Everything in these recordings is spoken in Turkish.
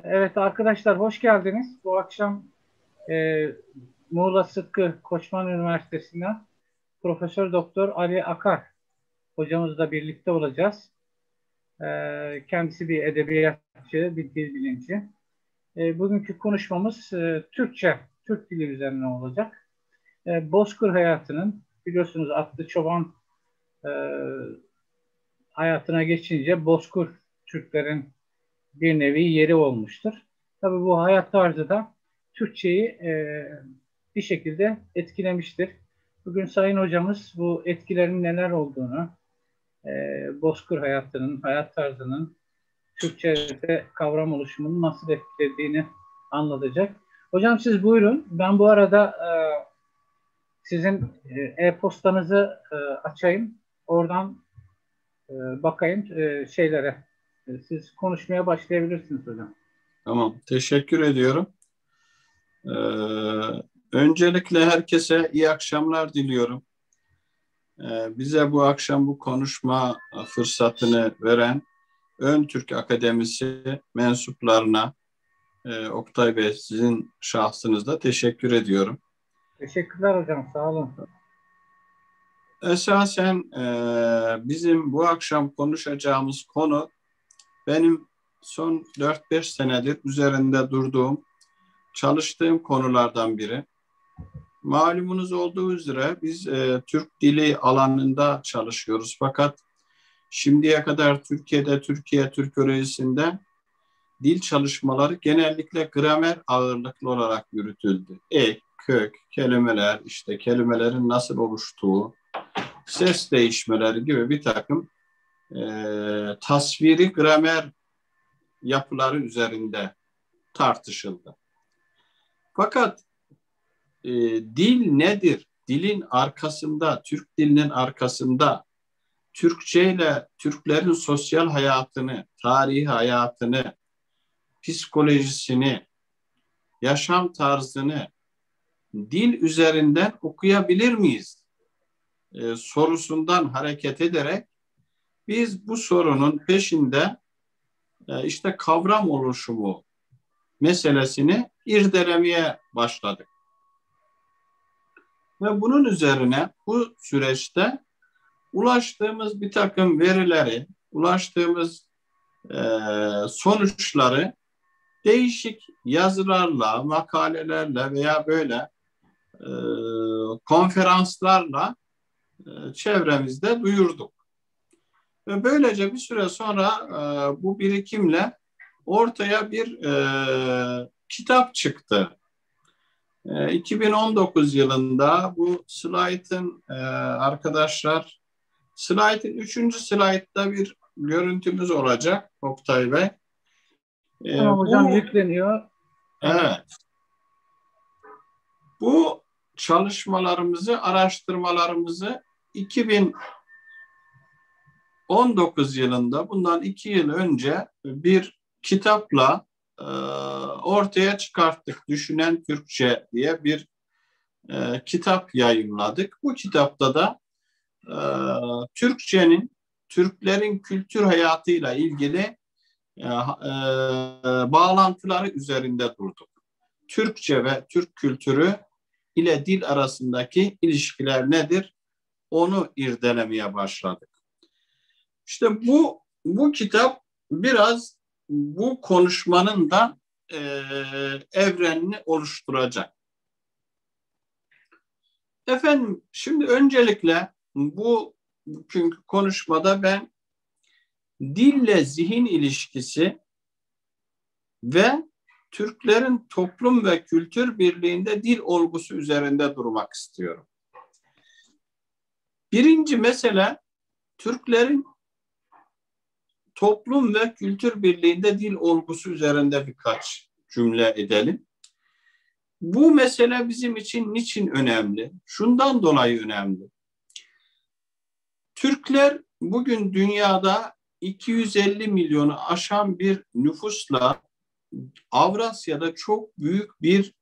Evet arkadaşlar hoş geldiniz. Bu akşam e, Muğla Sıtkı Koçman Üniversitesi'nden Profesör Doktor Ali Akar hocamızla birlikte olacağız. Kendisi bir edebiyatçı, bir dil bilimci. Bugünkü konuşmamız Türkçe, Türk dili üzerine olacak. Bozkır hayatının biliyorsunuz atlı çoban e, hayatına geçince Bozkır Türklerin bir nevi yeri olmuştur. Tabii bu hayat tarzı da Türkçeyi bir şekilde etkilemiştir. Bugün Sayın Hocamız bu etkilerin neler olduğunu, Bozkır hayatının, hayat tarzının Türkçe'de kavram oluşumunu nasıl etkilediğini anlatacak. Hocam siz buyurun. Ben bu arada sizin e-postanızı açayım. Oradan bakayım şeylere. Siz konuşmaya başlayabilirsiniz hocam. Tamam, teşekkür ediyorum. Ee, Öncelikle herkese iyi akşamlar diliyorum. Bize bu akşam bu konuşma fırsatını veren Ön Türk Akademisi mensuplarına, Oktay Bey sizin şahsınızda teşekkür ediyorum. Teşekkürler hocam, sağ olun. Esasen bizim bu akşam konuşacağımız konu benim son 4-5 senedir üzerinde durduğum, çalıştığım konulardan biri. Malumunuz olduğu üzere biz Türk dili alanında çalışıyoruz. Fakat şimdiye kadar Türkiye'de, Türkiye Türkolojisi'nde dil çalışmaları genellikle gramer ağırlıklı olarak yürütüldü. Ek, kök, kelimeler, işte kelimelerin nasıl oluştuğu, ses değişmeleri gibi bir takım tasviri gramer yapıları üzerinde tartışıldı. Fakat dil nedir? Dilin arkasında, Türk dilinin arkasında Türkçe ile Türklerin sosyal hayatını, tarihi hayatını, psikolojisini, yaşam tarzını dil üzerinden okuyabilir miyiz? Sorusundan hareket ederek biz bu sorunun peşinde işte kavram oluşumu meselesini irdelemeye başladık. Ve bunun üzerine bu süreçte ulaştığımız bir takım verileri, ulaştığımız sonuçları değişik yazılarla, makalelerle veya böyle konferanslarla çevremizde duyurduk. Ve böylece bir süre sonra bu birikimle ortaya bir kitap çıktı. 2019 yılında bu slaytın arkadaşlar, slaytın 3. slaytta bir görüntümüz olacak Oktay Bey. Tamam hocam, yükleniyor. Evet. Bu çalışmalarımızı, araştırmalarımızı 2019 yılında, bundan 2 yıl önce bir kitapla ortaya çıkarttık. Düşünen Türkçe diye bir kitap yayınladık. Bu kitapta da Türkçenin, Türklerin kültür hayatıyla ilgili bağlantıları üzerinde durduk. Türkçe ve Türk kültürü ile dil arasındaki ilişkiler nedir? Onu irdelemeye başladık. İşte bu kitap biraz bu konuşmanın da evrenini oluşturacak. Efendim, şimdi öncelikle bugünkü konuşmada ben dille zihin ilişkisi ve Türklerin toplum ve kültür birliğinde dil olgusu üzerinde durmak istiyorum. Birinci mesele, Türklerin toplum ve kültür birliğinde dil olgusu üzerinde birkaç cümle edelim. Bu mesele bizim için niçin önemli? Şundan dolayı önemli. Türkler bugün dünyada 250 milyonu aşan bir nüfusla Avrasya'da çok büyük bir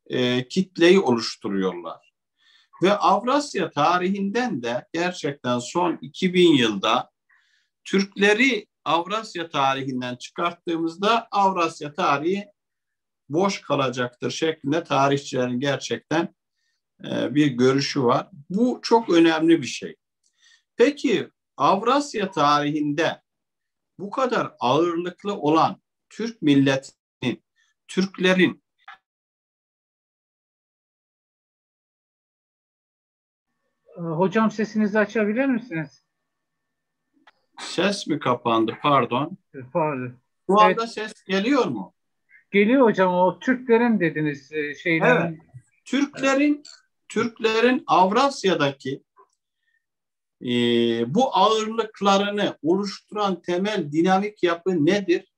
kitleyi oluşturuyorlar. Ve Avrasya tarihinden de gerçekten son 2000 yılda Türkleri Avrasya tarihinden çıkarttığımızda Avrasya tarihi boş kalacaktır şeklinde tarihçilerin gerçekten bir görüşü var. Bu çok önemli bir şey. Peki Avrasya tarihinde bu kadar ağırlıklı olan Türk milletinin, Türklerin Hocam sesinizi açabilir misiniz? ses mi kapandı? Pardon. Pardon. Bu Evet, anda ses geliyor mu? geliyor hocam, o Türklerin dediniz Evet. şeylerin. Türklerin Avrasya'daki bu ağırlıklarını oluşturan temel dinamik yapı nedir?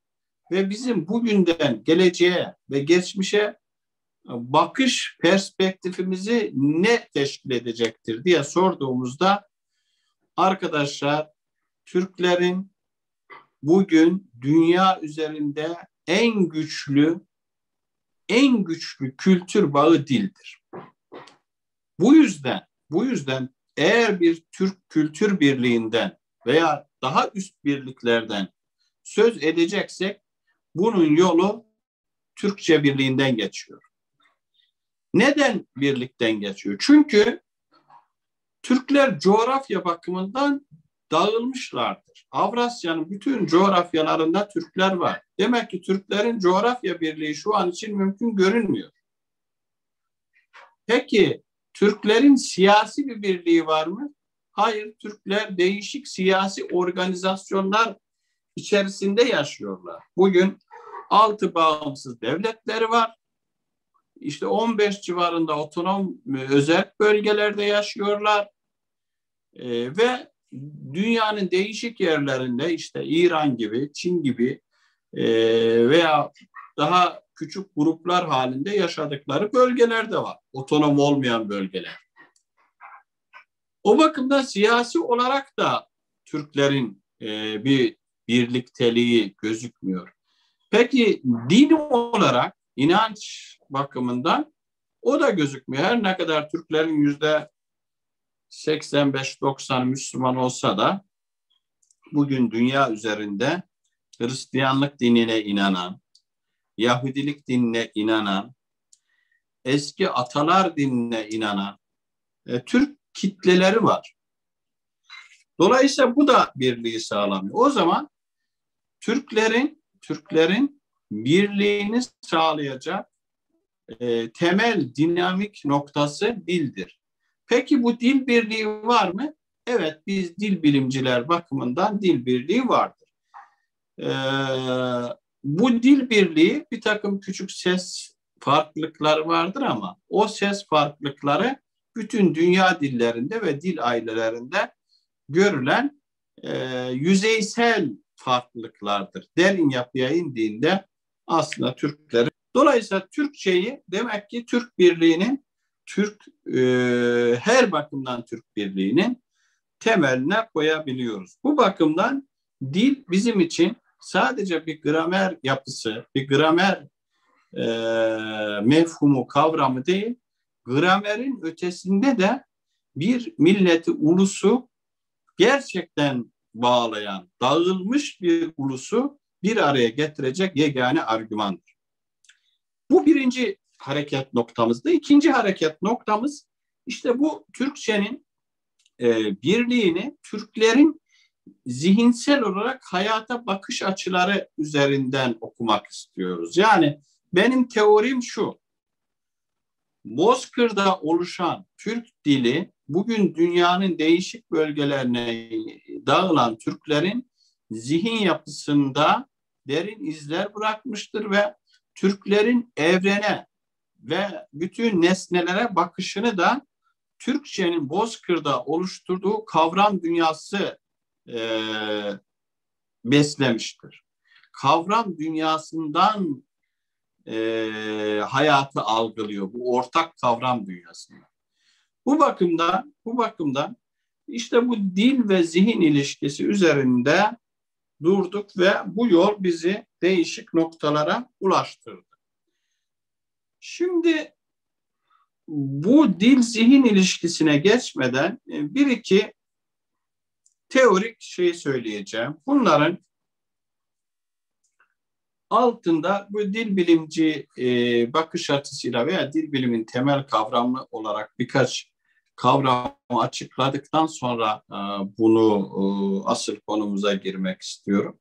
Ve bizim bugünden geleceğe ve geçmişe bakış perspektifimizi ne teşkil edecektir diye sorduğumuzda arkadaşlar, Türklerin bugün dünya üzerinde en güçlü kültür bağı dildir. Bu yüzden eğer bir Türk kültür birliğinden veya daha üst birliklerden söz edeceksek bunun yolu Türkçe birliğinden geçiyor. Neden birlikten geçiyor? Çünkü Türkler coğrafya bakımından dağılmışlardır. Avrasya'nın bütün coğrafyalarında Türkler var. Demek ki Türklerin coğrafya birliği şu an için mümkün görünmüyor. Peki Türklerin siyasi bir birliği var mı? Hayır, Türkler değişik siyasi organizasyonlar içerisinde yaşıyorlar. Bugün 6 bağımsız devletleri var. İşte 15 civarında otonom özel bölgelerde yaşıyorlar. Ve dünyanın değişik yerlerinde işte İran gibi, Çin gibi veya daha küçük gruplar halinde yaşadıkları bölgeler de var. Otonom olmayan bölgeler. O bakımdan siyasi olarak da Türklerin bir birlikteliği gözükmüyor. Peki din olarak, inanç bakımından o da gözükmüyor. Her ne kadar Türklerin %85-90 Müslüman olsa da bugün dünya üzerinde Hristiyanlık dinine inanan, Yahudilik dinine inanan, eski atalar dinine inanan Türk kitleleri var. Dolayısıyla bu da birliği sağlamıyor. O zaman Türklerin birliğini sağlayacak temel dinamik noktası dildir. Peki bu dil birliği var mı? Evet, biz dil bilimciler bakımından dil birliği vardır. Bu dil birliği bir takım küçük ses farklılıkları vardır ama o ses farklılıkları bütün dünya dillerinde ve dil ailelerinde görülen yüzeysel farklılıklardır. Derin yapıya indiğinde aslında Türklerin. Dolayısıyla Türkçeyi demek ki Türk birliğinin, her bakımdan Türk birliğinin temeline koyabiliyoruz. Bu bakımdan dil bizim için sadece bir gramer yapısı, bir gramer mefhumu, kavramı değil, gramerin ötesinde de bir milleti, ulusu gerçekten bağlayan, dağılmış bir ulusu bir araya getirecek yegane argümandır. Bu birinci hareket noktamızdı. İkinci hareket noktamız işte bu Türkçenin birliğini Türklerin zihinsel olarak hayata bakış açıları üzerinden okumak istiyoruz. Yani benim teorim şu: Bozkır'da oluşan Türk dili bugün dünyanın değişik bölgelerine dağılan Türklerin zihin yapısında derin izler bırakmıştır ve Türklerin evrene ve bütün nesnelere bakışını da Türkçenin Bozkır'da oluşturduğu kavram dünyası beslemiştir. Kavram dünyasından hayatı algılıyor, bu ortak kavram dünyasında. Bu bakımdan işte bu dil ve zihin ilişkisi üzerinde durduk ve bu yol bizi değişik noktalara ulaştırdı. Şimdi bu dil-zihin ilişkisine geçmeden bir iki teorik şey söyleyeceğim. Bunların altında bu dil bilimci bakış açısıyla veya dil bilimin temel kavramı olarak birkaç kavramı açıkladıktan sonra bunu asıl konumuza girmek istiyorum.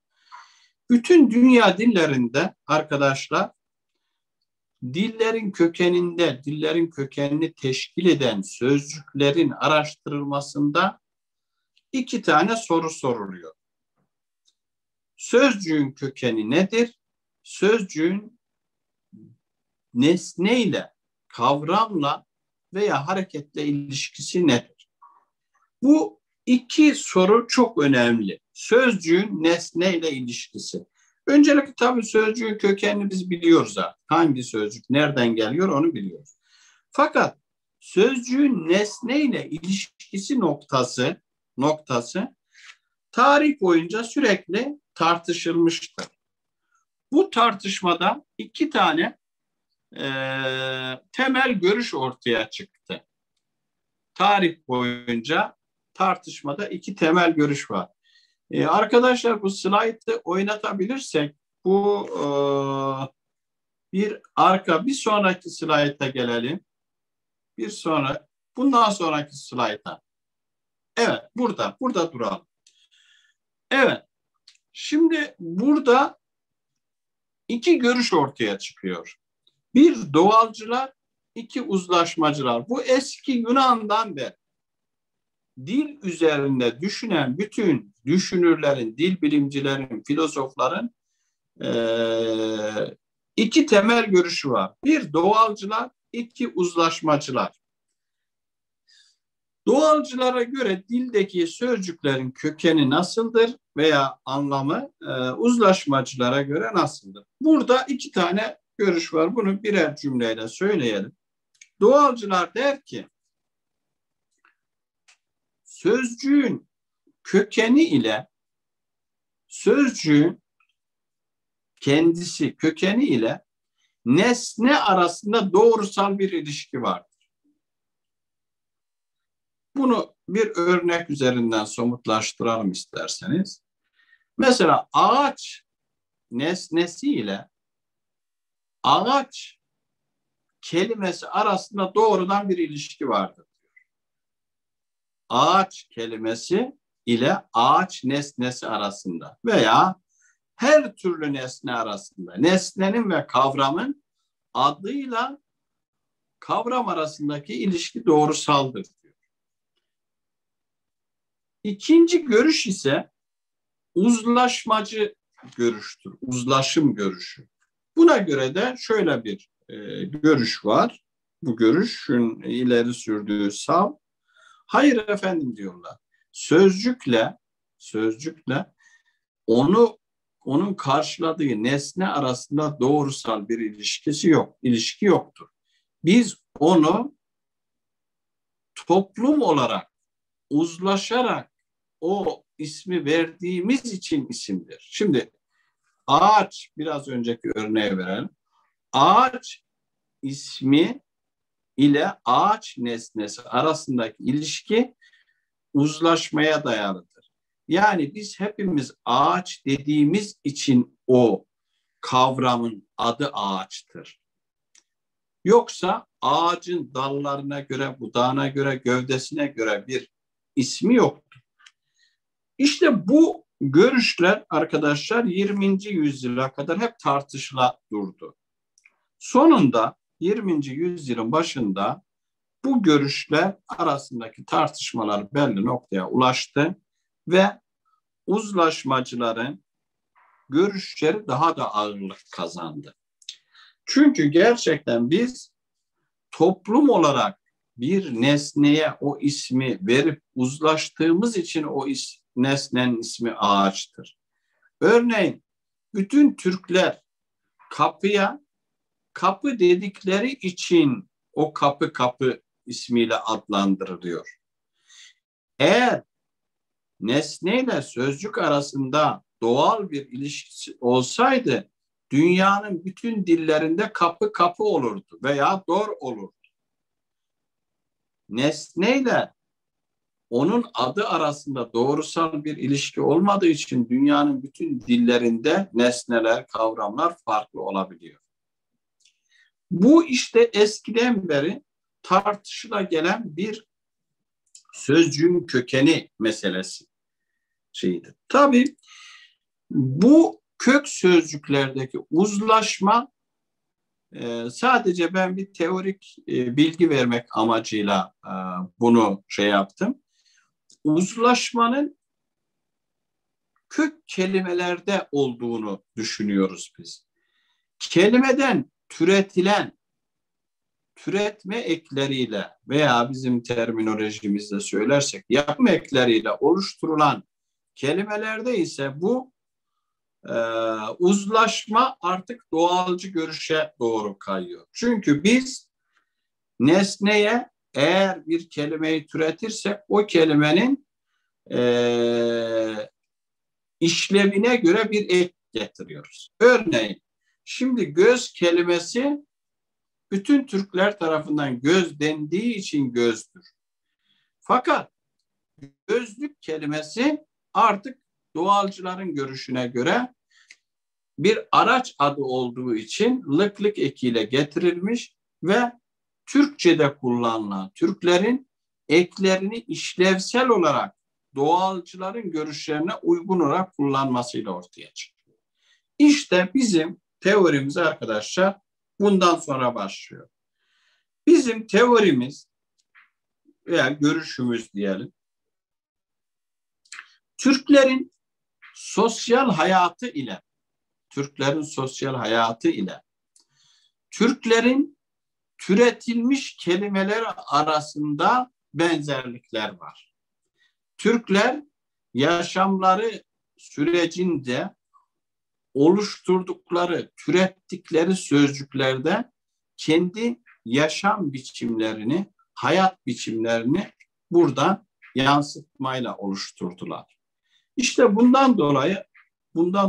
Bütün dünya dillerinde arkadaşlar dillerin kökeninde, dillerin kökenini teşkil eden sözcüklerin araştırılmasında iki tane soru soruluyor. Sözcüğün kökeni nedir? Sözcüğün nesneyle, kavramla veya hareketle ilişkisi nedir? Bu iki soru çok önemli. Sözcüğün nesneyle ilişkisi. Öncelikle tabii sözcüğün kökenini biz biliyoruz artık. Hangi sözcük nereden geliyor onu biliyoruz. Fakat sözcüğün nesneyle ilişkisi noktası tarih boyunca sürekli tartışılmıştır. Bu tartışmada iki tane temel görüş ortaya çıktı. Tarih boyunca tartışmada iki temel görüş var. Arkadaşlar bu slaytı oynatabilirsek bu bir sonraki slayta gelelim. Bundan sonraki slayta. Evet, burada duralım. Evet, şimdi burada iki görüş ortaya çıkıyor. Bir doğalcılar, iki uzlaşmacılar. Bu eski Yunan'dan beri dil üzerinde düşünen bütün düşünürlerin, dil bilimcilerin, filozofların iki temel görüşü var. Bir doğalcılar, iki uzlaşmacılar. Doğalcılara göre dildeki sözcüklerin kökeni nasıldır veya anlamı uzlaşmacılara göre nasıldır? Burada iki tane görüş var. Bunu birer cümleyle söyleyelim. Doğalcılar der ki sözcüğün kökeni ile sözcüğün kökeni ile nesne arasında doğrusal bir ilişki vardır. Bunu bir örnek üzerinden somutlaştıralım isterseniz. Mesela ağaç nesnesi ile ağaç kelimesi arasında doğrudan bir ilişki vardır. Ağaç kelimesi ile ağaç nesnesi arasında veya her türlü nesne arasında, nesnenin ve kavramın adıyla kavram arasındaki ilişki doğrusaldır diyor. İkinci görüş ise uzlaşmacı görüştür, uzlaşım görüşü. Buna göre de şöyle bir görüş var. Bu görüşün ileri sürdüğü sav. Hayır efendim diyorlar. Sözcükle onun karşıladığı nesne arasında doğrusal bir ilişki yoktur. Biz onu toplum olarak uzlaşarak o ismi verdiğimiz için isimdir. Şimdi ağaç, biraz önceki örneği verelim. Ağaç ismi ile ağaç nesnesi arasındaki ilişki uzlaşmaya dayalıdır. Yani biz hepimiz ağaç dediğimiz için o kavramın adı ağaçtır. Yoksa ağacın dallarına göre, budağına göre, gövdesine göre bir ismi yoktur. İşte bu görüşler arkadaşlar 20. yüzyıla kadar hep tartışıla durdu. Sonunda 20. yüzyılın başında bu görüşler arasındaki tartışmalar belli noktaya ulaştı ve uzlaşmacıların görüşleri daha da ağırlık kazandı. Çünkü gerçekten biz toplum olarak bir nesneye o ismi verip uzlaştığımız için o nesnenin ismi ağaçtır. Örneğin bütün Türkler kapıya kapı dedikleri için o kapı ismiyle adlandırılıyor. Eğer nesneyle sözcük arasında doğal bir ilişkisi olsaydı dünyanın bütün dillerinde kapı olurdu veya dor olurdu. Nesneyle onun adı arasında doğrusal bir ilişki olmadığı için dünyanın bütün dillerinde nesneler, kavramlar farklı olabiliyor. Bu işte eskiden beri tartışıla gelen bir sözcüğün kökeni meselesi şeydi. Tabii bu kök sözcüklerdeki uzlaşma sadece ben bir teorik bilgi vermek amacıyla bunu şey yaptım. Uzlaşmanın kök kelimelerde olduğunu düşünüyoruz biz. Kelimeden türetilen, türetme ekleriyle veya bizim terminolojimizde söylersek yapım ekleriyle oluşturulan kelimelerde ise bu uzlaşma artık doğalcı görüşe doğru kayıyor. Çünkü biz nesneye eğer bir kelimeyi türetirsek o kelimenin işlevine göre bir ek getiriyoruz. Örneğin şimdi göz kelimesi bütün Türkler tarafından göz dendiği için gözdür. Fakat gözlük kelimesi artık doğalcıların görüşüne göre bir araç adı olduğu için lık ekiyle getirilmiş ve Türkçe'de kullanılan Türklerin eklerini işlevsel olarak doğalcıların görüşlerine uygun olarak kullanmasıyla ortaya çıkıyor. İşte bizim teorimiz arkadaşlar bundan sonra başlıyor. Bizim teorimiz veya görüşümüz diyelim, Türklerin sosyal hayatı ile Türklerin türetilmiş kelimeler arasında benzerlikler var. Türkler yaşamları sürecinde oluşturdukları, türettikleri sözcüklerde kendi yaşam biçimlerini, hayat biçimlerini buradan yansıtmayla oluşturdular. İşte bundan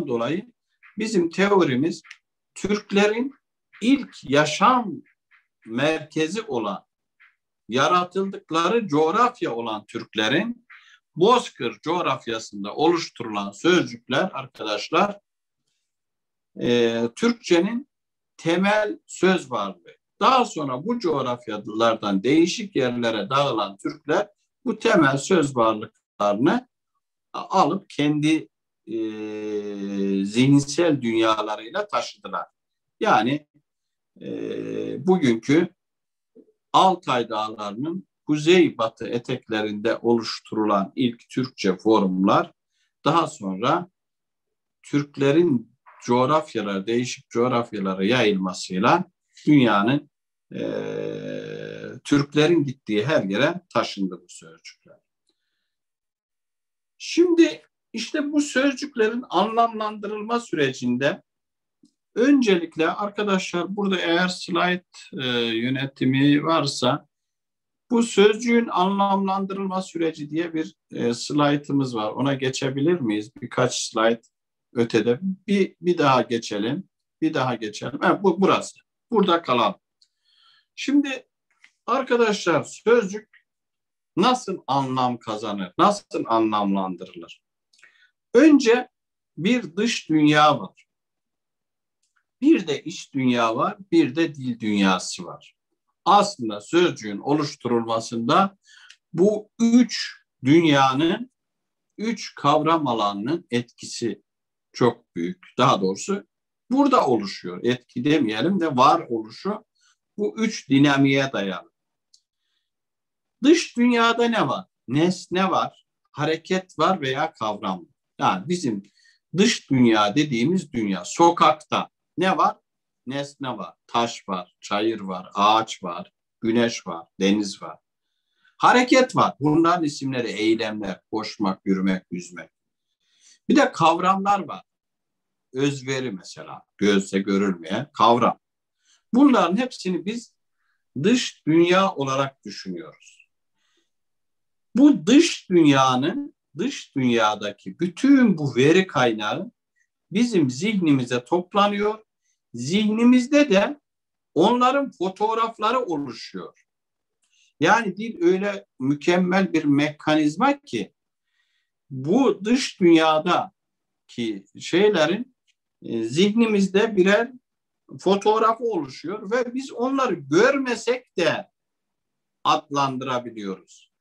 dolayı bizim teorimiz Türklerin ilk yaşam merkezi olan, yaratıldıkları coğrafya olan Türklerin Bozkır coğrafyasında oluşturulan sözcükler arkadaşlar Türkçenin temel söz varlığı. Daha sonra bu coğrafyalardan değişik yerlere dağılan Türkler bu temel söz varlıklarını alıp kendi zihinsel dünyalarıyla taşıdılar. Yani bugünkü Altay Dağları'nın kuzeybatı eteklerinde oluşturulan ilk Türkçe formlar daha sonra Türklerin değişik coğrafyalara yayılmasıyla dünyanın Türklerin gittiği her yere taşındı bu sözcükler. Şimdi işte bu sözcüklerin anlamlandırılma sürecinde öncelikle arkadaşlar burada eğer slide yönetimi varsa bu sözcüğün anlamlandırılma süreci diye bir slaytımız var. Ona geçebilir miyiz? Birkaç slayt ötede. Bir daha geçelim. Bir daha geçelim. Burası. Burada kalalım. Şimdi arkadaşlar sözcük nasıl anlam kazanır? Nasıl anlamlandırılır? Önce bir dış dünya var. Bir de iç dünya var. Bir de dil dünyası var. Aslında sözcüğün oluşturulmasında bu üç dünyanın, üç kavram alanının etkisi çok büyük. Daha doğrusu burada oluşuyor. Etki demeyelim de var oluşu bu üç dinamiğe dayalı. Dış dünyada ne var? Nesne var, hareket var veya kavram. Yani bizim dış dünya dediğimiz dünya. Sokakta ne var? Nesne var, taş var, çayır var, ağaç var, güneş var, deniz var. Hareket var. Bunların isimleri eylemler, koşmak, yürümek, yüzmek. Bir de kavramlar var. Özveri mesela, gözle görülmeyen kavram. Bunların hepsini biz dış dünya olarak düşünüyoruz. Bu dış dünyadaki bütün bu veri kaynağı bizim zihnimize toplanıyor. Zihnimizde de onların fotoğrafları oluşuyor. Yani dil öyle mükemmel bir mekanizma ki bu dış dünyadaki şeylerin zihnimizde birer fotoğrafı oluşuyor ve biz onları görmesek de adlandırabiliyoruz.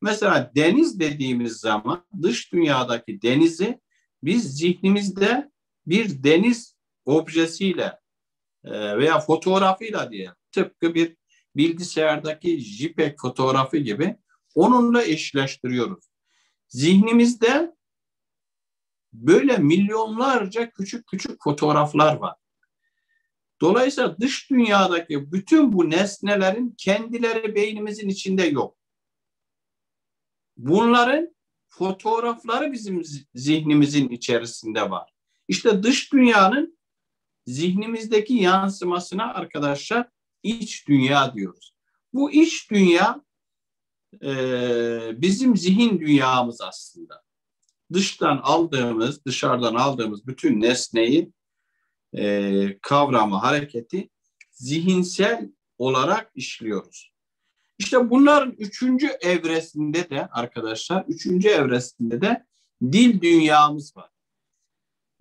Mesela deniz dediğimiz zaman dış dünyadaki denizi biz zihnimizde bir deniz objesiyle veya fotoğrafıyla diye tıpkı bir bilgisayardaki JPEG fotoğrafı gibi onunla eşleştiriyoruz. Zihnimizde böyle milyonlarca küçük küçük fotoğraflar var. Dolayısıyla dış dünyadaki bütün bu nesnelerin kendileri beynimizin içinde yok. Bunların fotoğrafları bizim zihnimizin içerisinde var. İşte dış dünyanın zihnimizdeki yansımasına arkadaşlar iç dünya diyoruz. Bu iç dünya bizim zihin dünyamız aslında. Dışarıdan aldığımız bütün nesneyi, kavramı, hareketi zihinsel olarak işliyoruz. İşte bunların üçüncü evresinde de dil dünyamız var.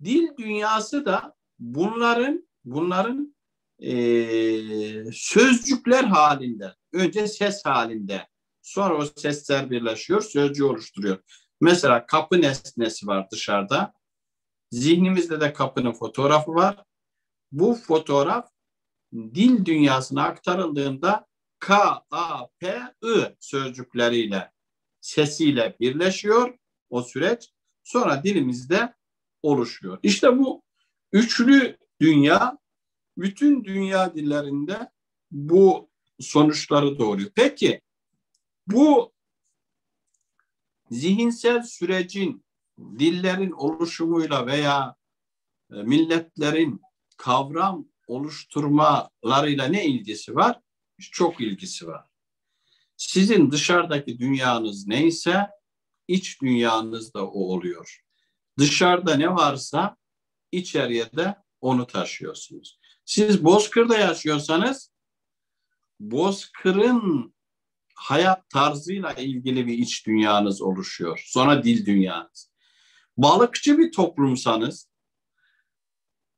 Dil dünyası da bunların sözcükler halinde, önce ses halinde, sonra o sesler birleşiyor, sözcüğü oluşturuyor. Mesela kapı nesnesi var dışarıda. Zihnimizde de kapının fotoğrafı var. Bu fotoğraf dil dünyasına aktarıldığında K, A, P, I sözcükleriyle, sesiyle birleşiyor o süreç. Sonra dilimizde oluşuyor. İşte bu üçlü dünya bütün dünya dillerinde bu sonuçları doğuruyor. Peki bu zihinsel sürecin dillerin oluşumuyla veya milletlerin kavram oluşturmalarıyla ne ilgisi var? Çok ilgisi var. Sizin dışarıdaki dünyanız neyse iç dünyanız da o oluyor. Dışarıda ne varsa içeriye de onu taşıyorsunuz. Siz Bozkır'da yaşıyorsanız Bozkır'ın hayat tarzıyla ilgili bir iç dünyanız oluşuyor. Sonra dil dünyanız. Balıkçı bir toplumsanız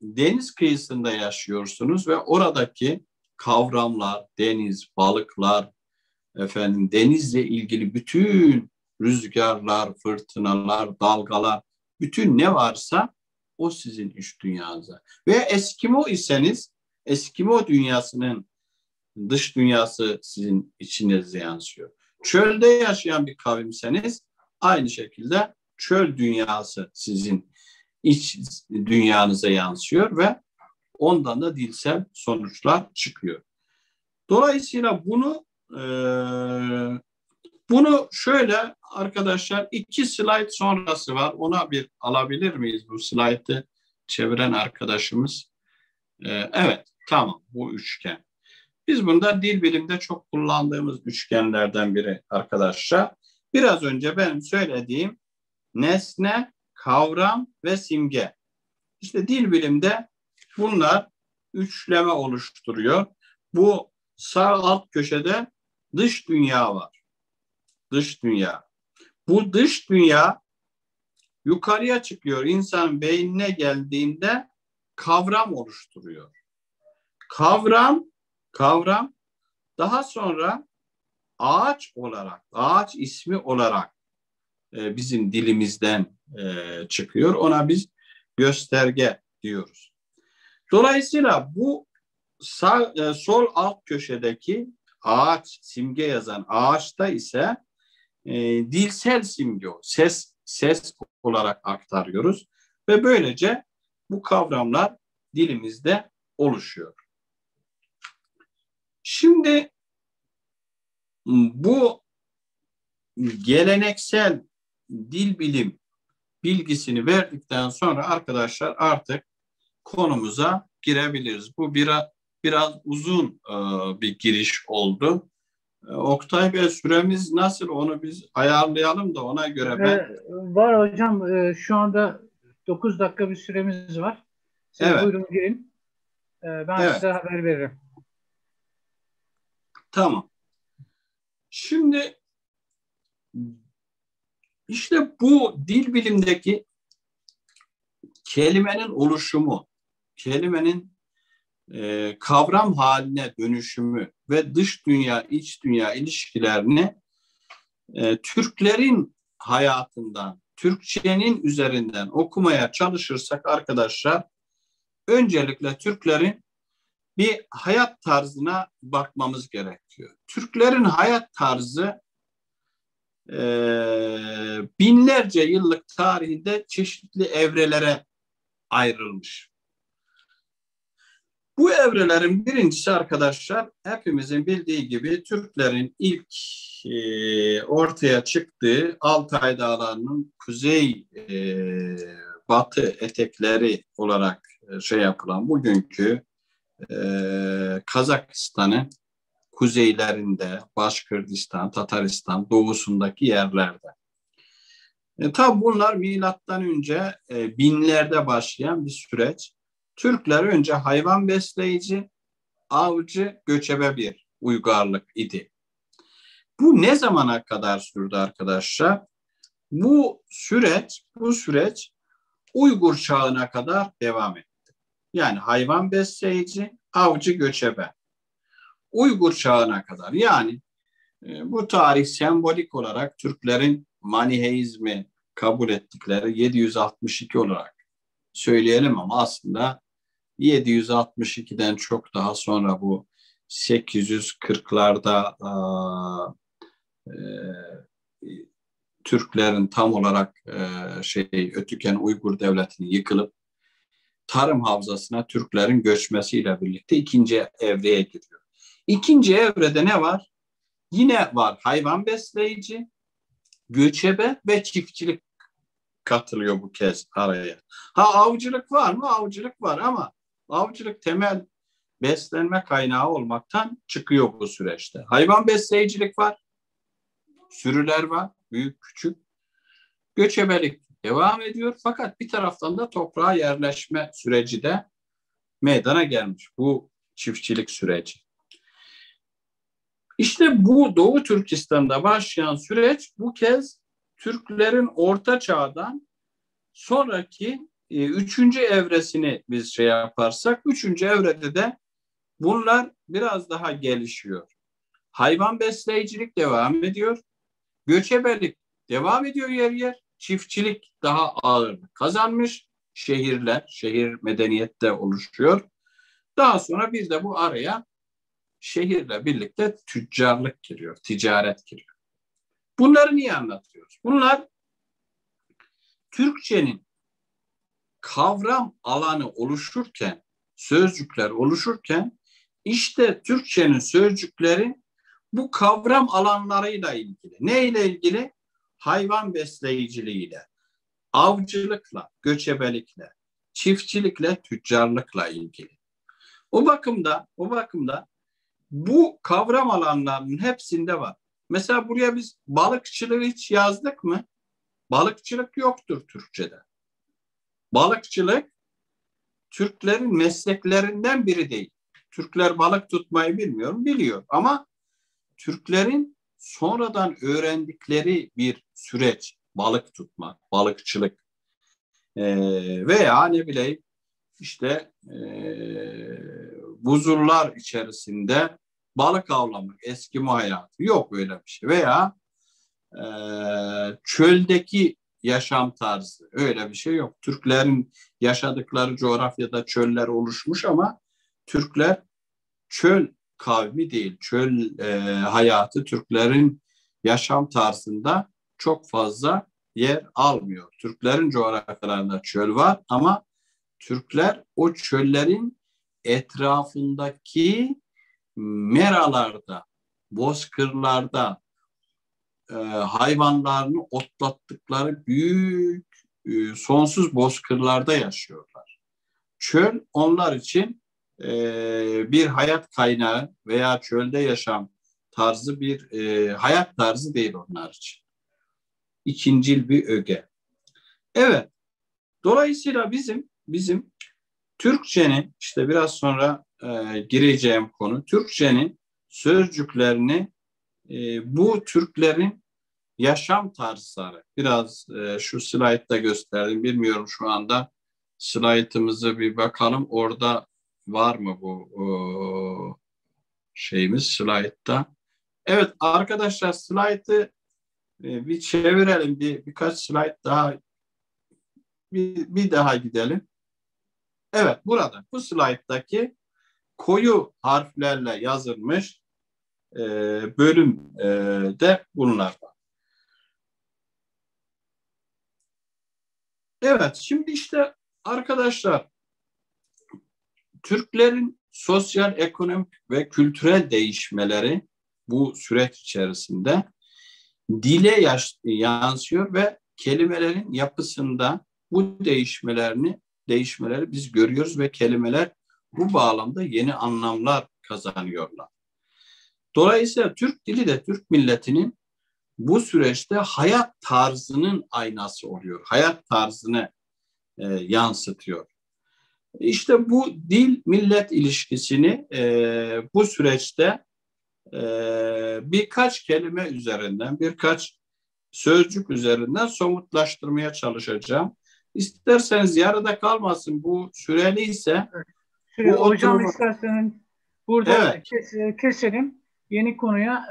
deniz kıyısında yaşıyorsunuz ve oradaki kavramlar, deniz, balıklar, denizle ilgili bütün rüzgarlar, fırtınalar, dalgalar, bütün ne varsa o sizin iç dünyanıza. Ve Eskimo iseniz Eskimo dünyasının dış dünyası sizin içinize yansıyor. Çölde yaşayan bir kavimseniz aynı şekilde çöl dünyası sizin iç dünyanıza yansıyor ve ondan da dilsel sonuçlar çıkıyor. Dolayısıyla bunu şöyle arkadaşlar 2 slayt sonrası var. Ona bir alabilir miyiz bu slaytı çeviren arkadaşımız? Evet, tamam, bu üçgen. Biz bunda dil bilimde çok kullandığımız üçgenlerden biri arkadaşlar. Biraz önce benim söylediğim nesne, kavram ve simge. İşte dil bilimde bunlar üçleme oluşturuyor. Bu sağ alt köşede dış dünya var. Dış dünya. Bu dış dünya yukarıya çıkıyor. İnsanın beynine geldiğinde kavram oluşturuyor. Kavram daha sonra ağaç ismi olarak bizim dilimizden çıkıyor. Ona biz gösterge diyoruz. Dolayısıyla bu sol alt köşedeki ağaç, simge yazan ağaçta ise dilsel simge o. Ses olarak aktarıyoruz ve böylece bu kavramlar dilimizde oluşuyor. Şimdi bu geleneksel dil bilim bilgisini verdikten sonra arkadaşlar artık konumuza girebiliriz. Bu biraz uzun bir giriş oldu. Oktay Bey, süremiz nasıl, onu biz ayarlayalım da ona göre ben... Var hocam, şu anda 9 dakika bir süremiz var. Siz Evet. buyurun girin. Ben size haber veririm. Tamam. Şimdi işte bu dil bilimdeki kelimenin oluşumu, kelimenin kavram haline dönüşümü ve dış dünya, iç dünya ilişkilerini Türklerin hayatından, Türkçenin üzerinden okumaya çalışırsak arkadaşlar, öncelikle Türklerin bir hayat tarzına bakmamız gerekiyor. Türklerin hayat tarzı binlerce yıllık tarihinde çeşitli evrelere ayrılmış. Bu evrelerin birincisi arkadaşlar, hepimizin bildiği gibi Türklerin ilk ortaya çıktığı Altay Dağları'nın kuzey batı etekleri olarak yapılan bugünkü Kazakistan'ın kuzeylerinde, Başkırdistan, Tataristan doğusundaki yerlerde. Tabi bunlar milattan önce binlerde başlayan bir süreç. Türkler önce hayvan besleyici, avcı, göçebe bir uygarlık idi. Bu ne zamana kadar sürdü arkadaşlar? Bu süreç Uygur çağına kadar devam etti. Yani hayvan besleyici, avcı, göçebe. Uygur çağına kadar, yani bu tarih sembolik olarak Türklerin Maniheizmi kabul ettikleri 762 olarak söyleyelim, ama aslında 762'den çok daha sonra bu 840'larda Türklerin tam olarak Ötüken Uygur Devleti'nin yıkılıp tarım havzasına Türklerin göçmesiyle birlikte ikinci evreye giriyor. İkinci evrede ne var? Yine var hayvan besleyici, göçebe ve çiftçilik katılıyor bu kez araya. Avcılık var mı? Avcılık var, ama avcılık temel beslenme kaynağı olmaktan çıkıyor bu süreçte. Hayvan besleyicilik var, sürüler var, büyük küçük. Göçebelik devam ediyor, fakat bir taraftan da toprağa yerleşme süreci de meydana gelmiş. Bu çiftçilik süreci. İşte bu Doğu Türkistan'da başlayan süreç bu kez Türklerin Orta Çağ'dan sonraki 3. evresini biz yaparsak, 3. evrede de bunlar biraz daha gelişiyor. Hayvan besleyicilik devam ediyor. Göçebelik devam ediyor yer yer. Çiftçilik daha ağır kazanmış. Şehir medeniyette oluşuyor. Daha sonra bir de bu araya şehirle birlikte tüccarlık giriyor, ticaret giriyor. Bunları niye anlatıyoruz? Bunlar Türkçenin kavram alanı oluşurken, sözcükler oluşurken, işte Türkçenin sözcükleri bu kavram alanlarıyla ilgili. Neyle ilgili? Hayvan besleyiciliğiyle, avcılıkla, göçebelikle, çiftçilikle, tüccarlıkla ilgili. O bakımda bu kavram alanlarının hepsinde var. Mesela buraya biz balıkçılığı hiç yazdık mı? Balıkçılık yoktur Türkçe'de. Balıkçılık Türklerin mesleklerinden biri değil. Türkler balık tutmayı biliyor, ama Türklerin sonradan öğrendikleri bir süreç, balık tutmak, balıkçılık veya ne bileyim işte buzullar içerisinde balık avlamak, Eskimo hayatı, yok öyle bir şey. Veya çöldeki yaşam tarzı, öyle bir şey yok. Türklerin yaşadıkları coğrafyada çöller oluşmuş, ama Türkler çöl kavmi değil. Çöl hayatı Türklerin yaşam tarzında çok fazla yer almıyor. Türklerin coğrafyalarında çöl var, ama Türkler o çöllerin etrafındaki meralarda, bozkırlarda hayvanlarını otlattıkları büyük sonsuz bozkırlarda yaşıyorlar. Çöl onlar için bir hayat kaynağı veya çölde yaşam tarzı bir hayat tarzı değil onlar için. İkincil bir öge. Evet. Dolayısıyla bizim Türkçenin, işte biraz sonra gireceğim konu, Türkçenin sözcüklerini bu Türklerin yaşam tarzları. Biraz şu slaytta gösterdim. Bilmiyorum, şu anda slaytımızı bir bakalım. Orada var mı bu şeyimiz slaytta? Evet arkadaşlar, slaytı bir çevirelim. Birkaç slayt daha bir daha gidelim. Evet, burada bu slayttaki koyu harflerle yazılmış bölümde bunlar var. Evet, şimdi işte arkadaşlar, Türklerin sosyal, ekonomik ve kültürel değişmeleri bu süreç içerisinde dile yansıyor ve kelimelerin yapısında bu değişmeleri biz görüyoruz ve kelimeler bu bağlamda yeni anlamlar kazanıyorlar. Dolayısıyla Türk dili de Türk milletinin bu süreçte hayat tarzının aynası oluyor. Hayat tarzını yansıtıyor. İşte bu dil millet ilişkisini bu süreçte birkaç kelime üzerinden, birkaç sözcük üzerinden somutlaştırmaya çalışacağım. İsterseniz yarıda kalmasın, bu süreli ise bu hocam oturumu... isterseniz burada Evet. keselim. Yeni konuya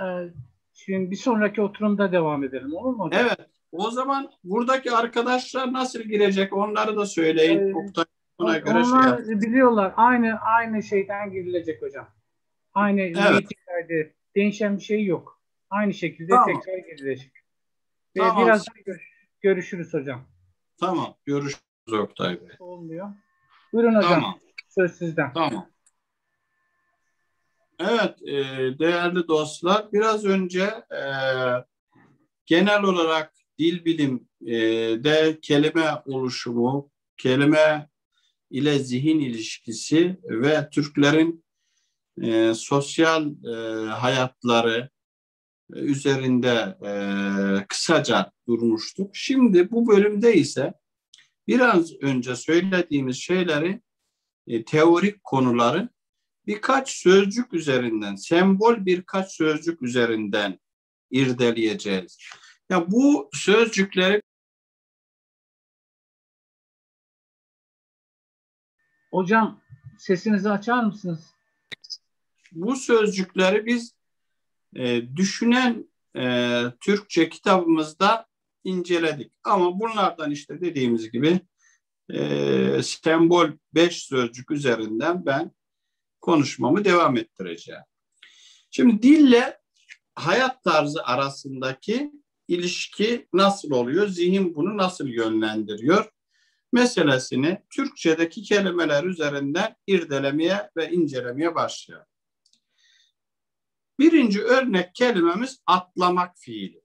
şimdi bir sonraki oturumda devam edelim. Olur mu hocam? Evet. O zaman buradaki arkadaşlar nasıl girecek onları da söyleyin. Ona göre onlar biliyorlar. Aynı şeyden girilecek hocam. Aynı meetinglerde değişen bir şey yok. Aynı şekilde tekrar girilecek. Tamam. Birazdan görüşürüz hocam. Tamam. Görüşürüz Oktay Bey. Olmuyor. Buyurun hocam. Tamam. Söz sizden. Tamam. Evet, değerli dostlar, biraz önce genel olarak dil bilim de kelime oluşumu, kelime ile zihin ilişkisi ve Türklerin sosyal hayatları üzerinde kısaca durmuştuk. Şimdi bu bölümde ise biraz önce söylediğimiz şeyleri, teorik konuları birkaç sözcük üzerinden, sembol birkaç sözcük üzerinden irdeleyeceğiz. Ya bu sözcükleri... Hocam sesinizi açar mısınız? Bu sözcükleri biz düşünen Türkçe kitabımızda inceledik. Ama bunlardan işte dediğimiz gibi sembol 5 sözcük üzerinden ben konuşmamı devam ettireceğim. Şimdi dille hayat tarzı arasındaki ilişki nasıl oluyor? Zihin bunu nasıl yönlendiriyor? Meselesini Türkçedeki kelimeler üzerinden irdelemeye ve incelemeye başlayalım. Birinci örnek kelimemiz atlamak fiili.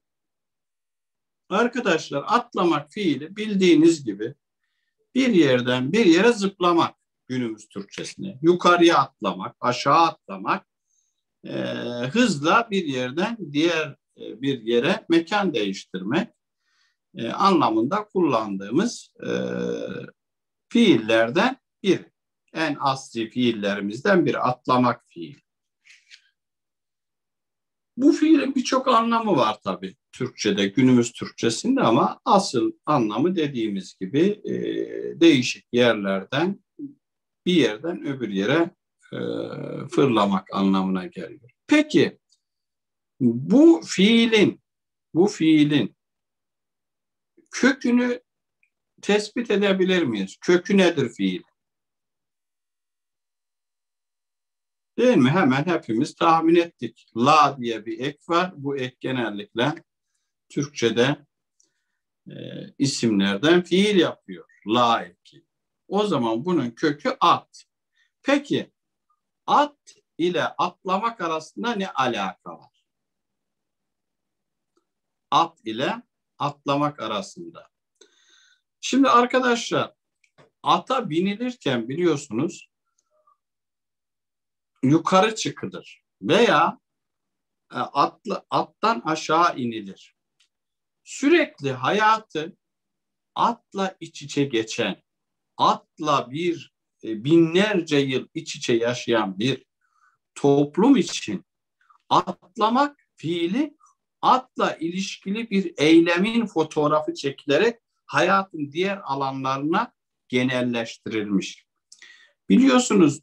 Arkadaşlar, atlamak fiili bildiğiniz gibi bir yerden bir yere zıplamak günümüz Türkçesine. Yukarıya atlamak, aşağı atlamak, hızla bir yerden diğer bir yere mekan değiştirmek anlamında kullandığımız fiillerden biri. En asli fiillerimizden biri atlamak fiili. Bu fiilin birçok anlamı var tabii Türkçe'de, günümüz Türkçesinde, ama asıl anlamı dediğimiz gibi değişik yerlerden bir yerden öbür yere fırlamak anlamına geliyor. Peki bu fiilin kökünü tespit edebilir miyiz? Kökü nedir fiil? Değil mi? Hemen hepimiz tahmin ettik. La diye bir ek var. Bu ek genellikle Türkçe'de isimlerden fiil yapıyor. La eki. O zaman bunun kökü at. Peki at ile atlamak arasında ne alaka var? At ile atlamak arasında. Şimdi arkadaşlar, ata binilirken biliyorsunuz yukarı çıkılır veya attan aşağı inilir. Sürekli hayatı atla iç içe geçen, atla binlerce yıl iç içe yaşayan bir toplum için atlamak fiili atla ilişkili bir eylemin fotoğrafı çekilerek hayatın diğer alanlarına genelleştirilmiş. Biliyorsunuz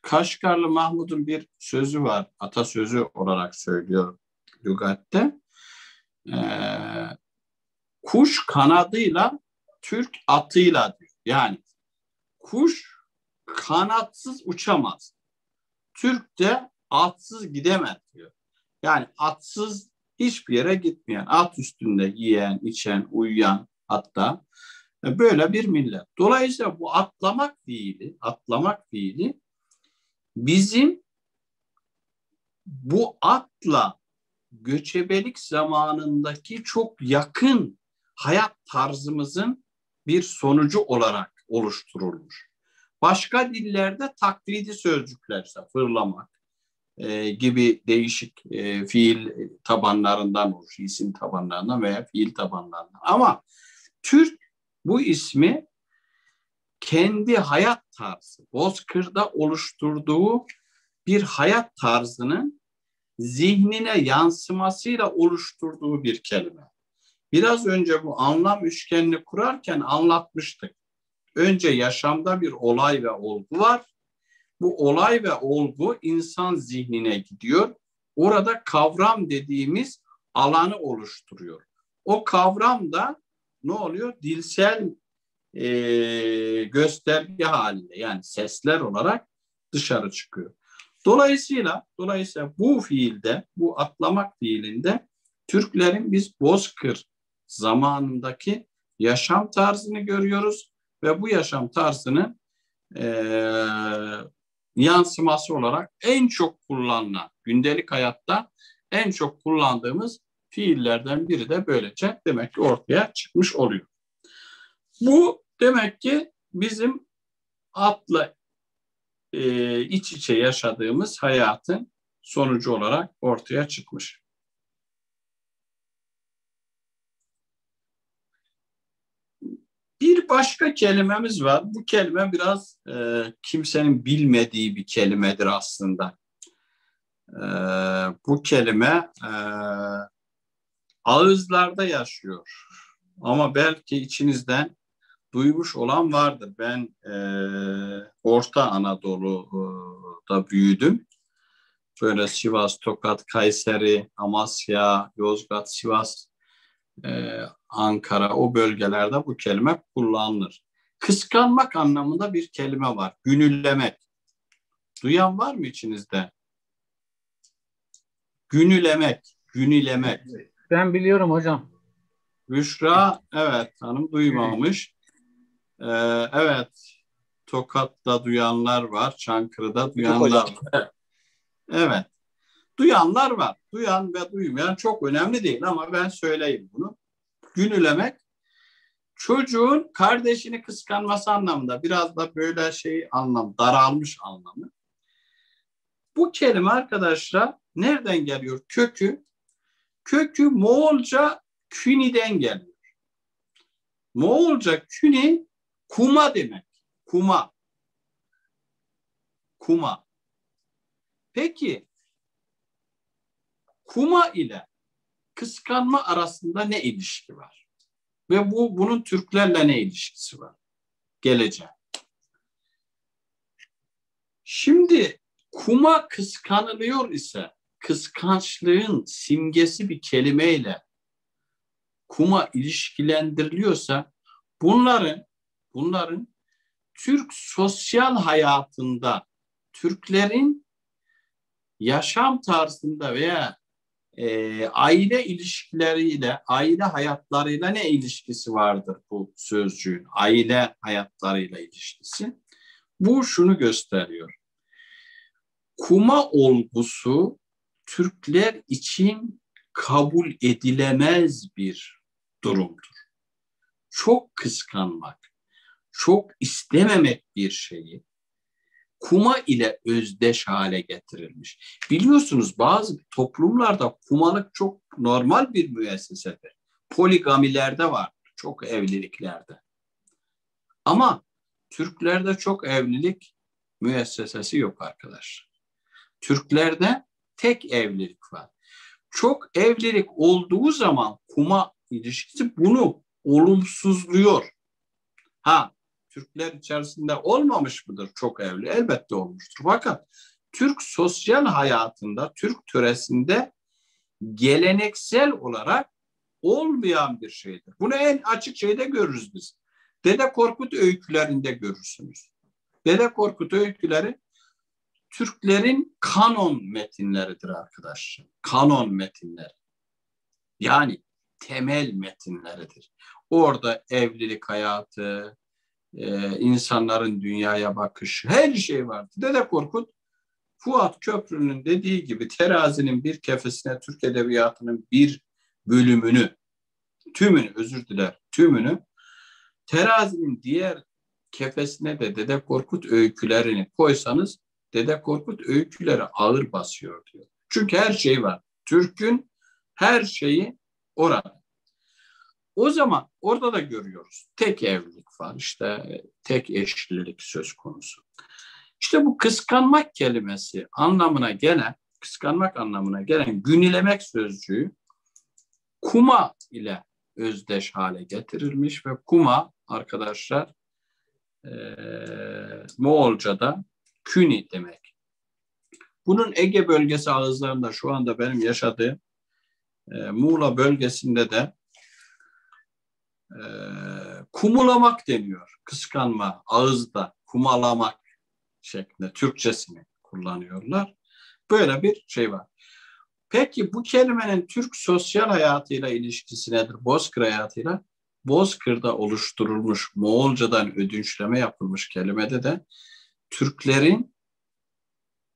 Kaşgarlı Mahmud'un bir sözü var, atasözü olarak söylüyor lügatte. Kuş kanadıyla, Türk atıyla diyor. Yani kuş kanatsız uçamaz. Türk de atsız gidemez diyor. Yani atsız hiçbir yere gitmeyen, at üstünde yiyen, içen, uyuyan, hatta böyle bir millet. Dolayısıyla bu atlamak fiili bizim bu atla göçebelik zamanındaki çok yakın hayat tarzımızın bir sonucu olarak oluşturulmuş. Başka dillerde taklidi sözcükler, ise fırlamak gibi değişik fiil tabanlarından oluşur, isim tabanlarından veya fiil tabanlarından. Ama Türk bu ismi kendi hayat tarzı, Bozkır'da oluşturduğu bir hayat tarzının zihnine yansımasıyla oluşturduğu bir kelime. Biraz önce bu anlam üçgenini kurarken anlatmıştık. Önce yaşamda bir olay ve olgu var. Bu olay ve olgu insan zihnine gidiyor. Orada kavram dediğimiz alanı oluşturuyor. O kavram da ne oluyor? Dilsel gösterge halinde, yani sesler olarak dışarı çıkıyor. Dolayısıyla bu fiilde, bu atlamak fiilinde Türklerin biz Bozkır zamanındaki yaşam tarzını görüyoruz ve bu yaşam tarzının yansıması olarak en çok kullanılan, gündelik hayatta en çok kullandığımız fiillerden biri de böylece demek ki ortaya çıkmış oluyor. Bu demek ki bizim atla iç içe yaşadığımız hayatın sonucu olarak ortaya çıkmış. Bir başka kelimemiz var. Bu kelime biraz kimsenin bilmediği bir kelimedir aslında. Bu kelime ağızlarda yaşıyor. Ama belki içinizden duymuş olan vardır. Ben Orta Anadolu'da büyüdüm. Böyle Sivas, Tokat, Kayseri, Amasya, Yozgat, Sivas, Ankara, o bölgelerde bu kelime kullanılır. Kıskanmak anlamında bir kelime var. Günülemek. Duyan var mı içinizde? Günülemek, günülemek. Ben biliyorum hocam. Büşra, evet hanım duymamış. Evet, Tokat'ta duyanlar var, Çankırı'da duyanlar var. Evet, duyanlar var. Duyan ve duymayan çok önemli değil ama ben söyleyeyim bunu. Günülemek, çocuğun kardeşini kıskanması anlamında, biraz da böyle daralmış anlamı. Bu kelime arkadaşlar nereden geliyor? Kökü Moğolca küni'den geliyor. Moğolca küni kuma demek. Kuma. Peki kuma ile kıskanma arasında ne ilişki var? Ve bunun Türklerle ne ilişkisi var? Geleceğim. Şimdi kuma kıskanılıyor ise, kıskançlığın simgesi bir kelimeyle kuma ilişkilendiriliyorsa, bunların Türk sosyal hayatında, Türklerin yaşam tarzında veya aile ilişkileriyle, aile hayatlarıyla ne ilişkisi vardır bu sözcüğün? Aile hayatlarıyla ilişkisi. Bu şunu gösteriyor. Kuma olgusu Türkler için kabul edilemez bir durumdur. Çok kıskanmak, çok istememek bir şeyi kuma ile özdeş hale getirilmiş. Biliyorsunuz bazı toplumlarda kumalık çok normal bir müessesedir. Poligamilerde var, çok evliliklerde. Ama Türklerde çok evlilik müessesesi yok arkadaşlar. Türklerde tek evlilik var. çok evlilik olduğu zaman kuma ilişkisi bunu olumsuzluyor. Ha, Türkler içerisinde olmamış mıdır çok evli? Elbette olmuştur. Fakat Türk sosyal hayatında, Türk töresinde geleneksel olarak olmayan bir şeydir. Bunu en açık şeyde görürüz biz. Dede Korkut öykülerinde görürsünüz. Dede Korkut öyküleri Türklerin kanon metinleridir arkadaşlar. Kanon metinleri. Yani temel metinleridir. Orada evlilik hayatı, insanların dünyaya bakışı, her şey vardı. Dede Korkut, Fuat Köprü'nün dediği gibi terazinin bir kefesine Türk Edebiyatı'nın bir bölümünü, tümünü, terazinin diğer kefesine de Dede Korkut öykülerini koysanız Dede Korkut öyküleri ağır basıyor diyor. Çünkü her şey var. Türk'ün her şeyi orada. O zaman orada da görüyoruz. Tek evlilik var, işte tek eşlilik söz konusu. İşte bu kıskanmak kelimesi kıskanmak anlamına gelen günilemek sözcüğü kuma ile özdeş hale getirilmiş ve kuma arkadaşlar Moğolca'da küni demek. Bunun Ege bölgesi ağızlarında şu anda benim yaşadığım Muğla bölgesinde de kumulamak deniyor. Kıskanma, ağızda kumalamak şeklinde Türkçesini kullanıyorlar. Böyle bir şey var. Peki bu kelimenin Türk sosyal hayatıyla ilişkisi nedir? Bozkır hayatıyla. Bozkır'da oluşturulmuş, Moğolcadan ödünçleme yapılmış kelimede de Türklerin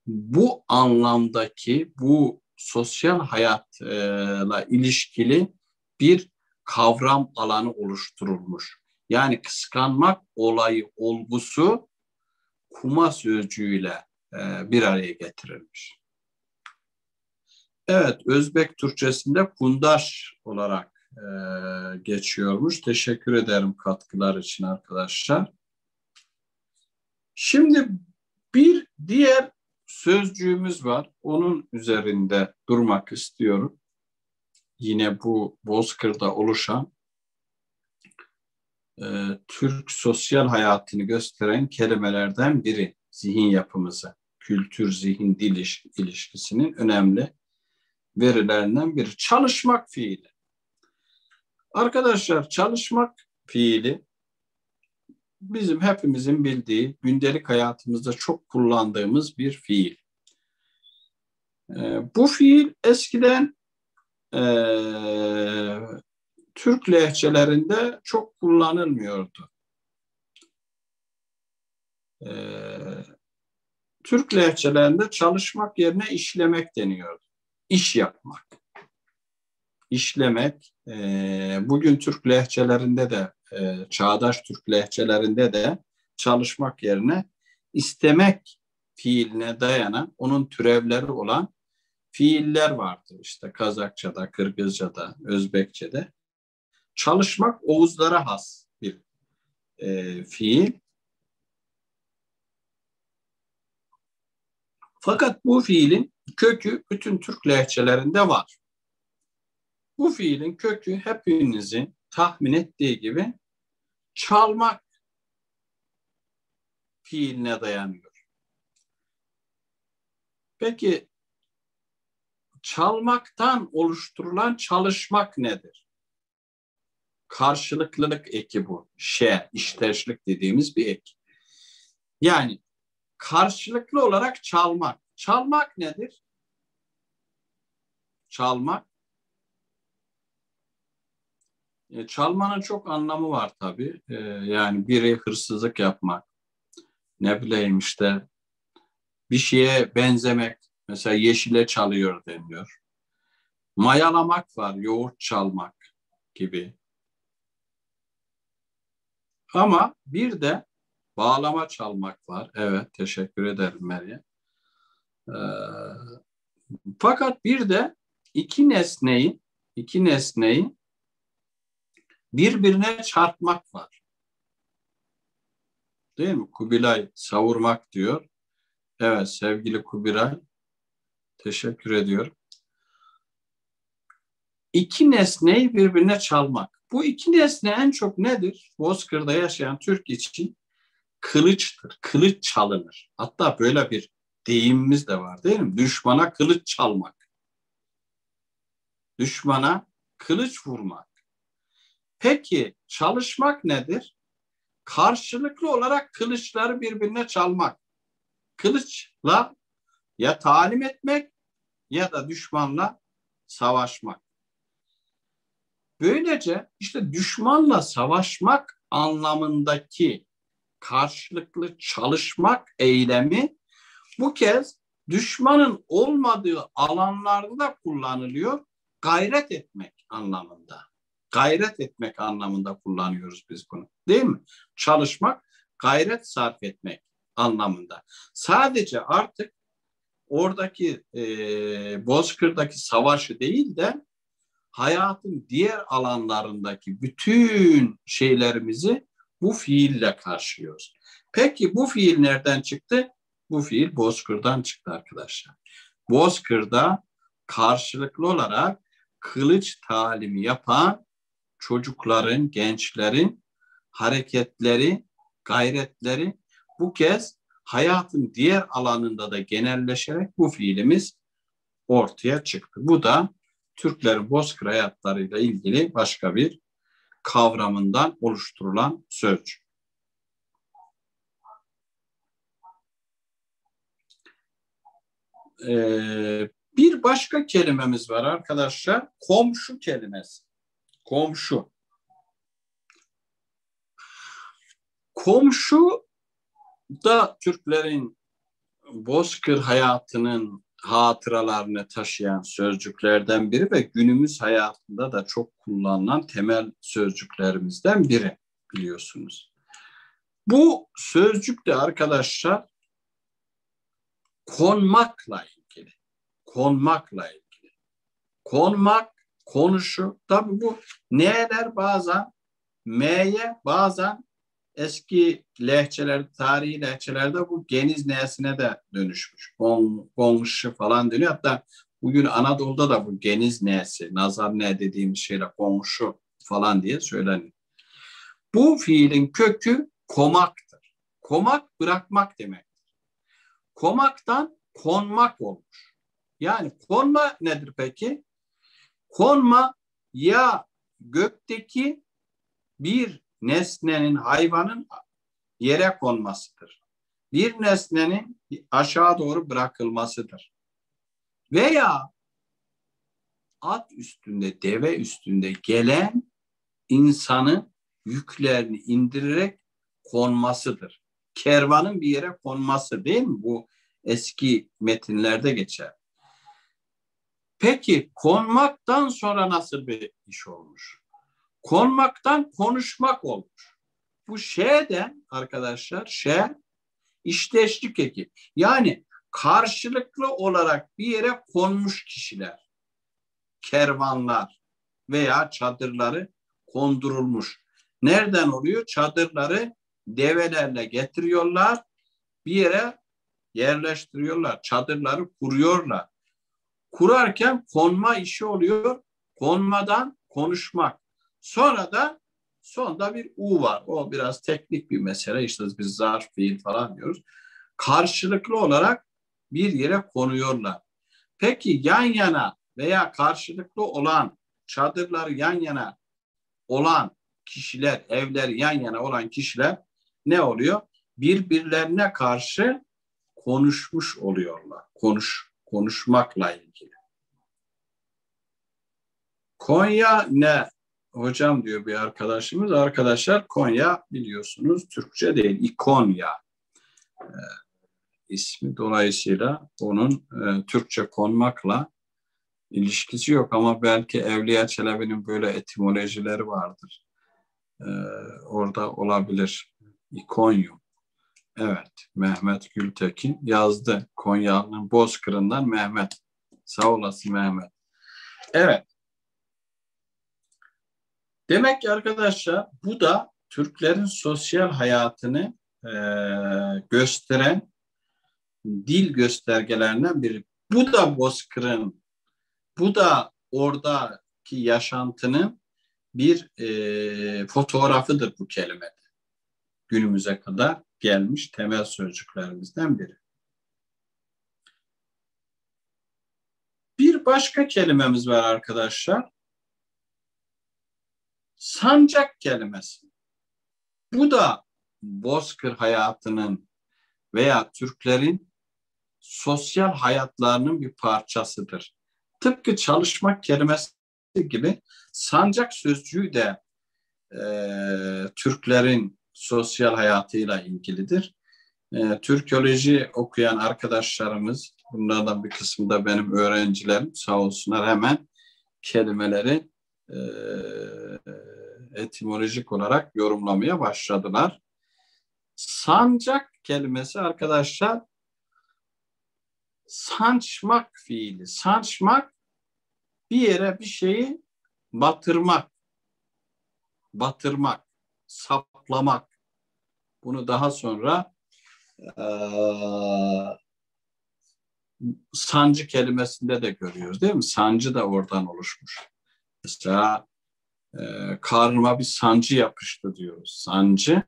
bu anlamdaki, bu sosyal hayatla ilişkili bir kavram alanı oluşturulmuş. Yani kıskanmak olayı, olgusu kuma sözcüğüyle bir araya getirilmiş. Evet, Özbek Türkçesinde kundaş olarak geçiyormuş. Teşekkür ederim katkılar için arkadaşlar. Şimdi bir diğer sözcüğümüz var. Onun üzerinde durmak istiyorum. Yine bu Bozkır'da oluşan Türk sosyal hayatını gösteren kelimelerden biri. Zihin yapımızı, kültür, zihin, dil ilişkisinin önemli verilerinden biri. Çalışmak fiili. Arkadaşlar çalışmak fiili bizim hepimizin bildiği, gündelik hayatımızda çok kullandığımız bir fiil. Bu fiil eskiden Türk lehçelerinde çok kullanılmıyordu. Türk lehçelerinde çalışmak yerine işlemek deniyordu. İş yapmak. İşlemek, bugün Türk lehçelerinde de, çağdaş Türk lehçelerinde de çalışmak yerine istemek fiiline dayanan, onun türevleri olan fiiller vardır. İşte Kazakça'da, Kırgızca'da, Özbekçe'de. Çalışmak Oğuzlara has bir fiil. Fakat bu fiilin kökü bütün Türk lehçelerinde var. Bu fiilin kökü hepinizin tahmin ettiği gibi çalmak fiiline dayanıyor. Peki çalmaktan oluşturulan çalışmak nedir? Karşılıklılık eki bu. İşteşlik dediğimiz bir ek. Yani karşılıklı olarak çalmak. Çalmak nedir? Çalmak. Çalmanın çok anlamı var tabii. Yani biri hırsızlık yapmak. Ne bileyim işte bir şeye benzemek. Mesela yeşile çalıyor deniyor. Mayalamak var, yoğurt çalmak gibi. Ama bir de bağlama çalmak var. Evet, teşekkür ederim Meryem. Fakat bir de iki nesneyi birbirine çarpmak var. Değil mi? Kubilay savurmak diyor. Evet sevgili Kubilay. Teşekkür ediyorum. İki nesneyi birbirine çalmak. Bu iki nesne en çok nedir? Bozkır'da yaşayan Türk için kılıçtır. Kılıç çalınır. Hatta böyle bir deyimimiz de var değil mi? Düşmana kılıç çalmak. Düşmana kılıç vurmak. Peki çalışmak nedir? Karşılıklı olarak kılıçları birbirine çalmak. Kılıçla ya talim etmek ya da düşmanla savaşmak. Böylece işte düşmanla savaşmak anlamındaki karşılıklı çalışmak eylemi bu kez düşmanın olmadığı alanlarda da kullanılıyor. Gayret etmek anlamında. Gayret etmek anlamında kullanıyoruz biz bunu. Değil mi? Çalışmak, gayret sarf etmek anlamında. Sadece artık oradaki Bozkır'daki savaşı değil de hayatın diğer alanlarındaki bütün şeylerimizi bu fiille karşılıyoruz. Peki bu fiil nereden çıktı? Bu fiil Bozkır'dan çıktı arkadaşlar. Bozkır'da karşılıklı olarak kılıç talimi yapan çocukların, gençlerin hareketleri, gayretleri bu kez hayatın diğer alanında da genelleşerek bu fiilimiz ortaya çıktı. Bu da Türklerin Bozkır hayatlarıyla ilgili başka bir kavramından oluşturulan sözcük. Bir başka kelimemiz var arkadaşlar. Komşu kelimesi. Komşu. Komşu da Türklerin Bozkır hayatının hatıralarını taşıyan sözcüklerden biri ve günümüz hayatında da çok kullanılan temel sözcüklerimizden biri biliyorsunuz. Bu sözcük de arkadaşlar konmakla ilgili. Konmakla ilgili. Konmak, konuşu. Tabii bu n'ler bazen m'ye bazen eski lehçelerde, tarihi lehçelerde bu geniz n'sine de dönüşmüş. Konşu falan deniyor. Hatta bugün Anadolu'da da bu geniz n'si, nazar ne dediğimiz şeyle konşu falan diye söyleniyor. Bu fiilin kökü komaktır. Komak bırakmak demektir. Komaktan konmak olmuş. Yani konma nedir peki? Konma ya gökteki bir nesnenin, hayvanın yere konmasıdır. Bir nesnenin aşağı doğru bırakılmasıdır. Veya at üstünde, deve üstünde gelen insanın yüklerini indirerek konmasıdır. Kervanın bir yere konması değil mi? Bu eski metinlerde geçer. Peki konmaktan sonra nasıl bir iş olmuş? Konmaktan konuşmak olmuş. Bu şeyden arkadaşlar işteşlik eki. Yani karşılıklı olarak bir yere konmuş kişiler, kervanlar veya çadırları kondurulmuş. Nereden oluyor? Çadırları develerle getiriyorlar, bir yere yerleştiriyorlar, çadırları kuruyorlar. Kurarken konma işi oluyor, konmadan konuşmak. Sonda bir U var. O biraz teknik bir mesele. İşte biz zarf fiil falan diyoruz. Karşılıklı olarak bir yere konuyorlar. Peki yan yana veya karşılıklı olan çadırlar yan yana olan kişiler, evler yan yana olan kişiler ne oluyor? Birbirlerine karşı konuşmuş oluyorlar. Konuşmakla ilgili. Konya ne? Hocam diyor bir arkadaşımız. Arkadaşlar Konya biliyorsunuz Türkçe değil, İkonya ismi. Dolayısıyla onun Türkçe konmakla ilişkisi yok ama belki Evliya Çelebi'nin böyle etimolojileri vardır. Orada olabilir. İkonyum. Evet, Mehmet Gültekin yazdı. Konya'nın Bozkır'ından Mehmet. Sağ olasın Mehmet. Evet. Demek ki arkadaşlar bu da Türklerin sosyal hayatını gösteren dil göstergelerinden biri. Bu da Bozkır'ın, bu da orada yaşantının bir fotoğrafıdır bu kelime. Günümüze kadar gelmiş temel sözcüklerimizden biri. Bir başka kelimemiz var arkadaşlar. Sancak kelimesi. Bu da bozkır hayatının veya Türklerin sosyal hayatlarının bir parçasıdır. Tıpkı çalışmak kelimesi gibi sancak sözcüğü de Türklerin sosyal hayatıyla ilgilidir. Türkoloji okuyan arkadaşlarımız, bunlardan bir kısmı da benim öğrencilerim, sağ olsunlar, hemen kelimeleri etimolojik olarak yorumlamaya başladılar. Sancak kelimesi arkadaşlar, saçmak fiili. Saçmak, bir yere bir şeyi batırmak, saplamak. Bunu daha sonra sancı kelimesinde de görüyoruz, değil mi? Sancı da oradan oluşmuş. Mesela karnıma bir sancı yapıştı diyoruz. Sancı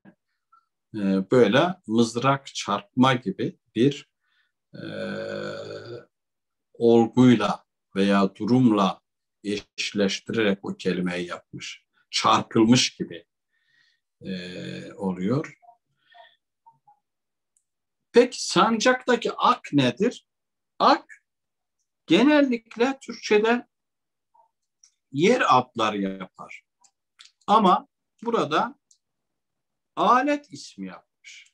böyle mızrak çarpma gibi bir olguyla veya durumla eşleştirerek o kelimeyi yapmış. Çarpılmış gibi oluyor. Peki sancaktaki ak nedir? Ak genellikle Türkçe'de yer adları yapar. Ama burada alet ismi yapmış.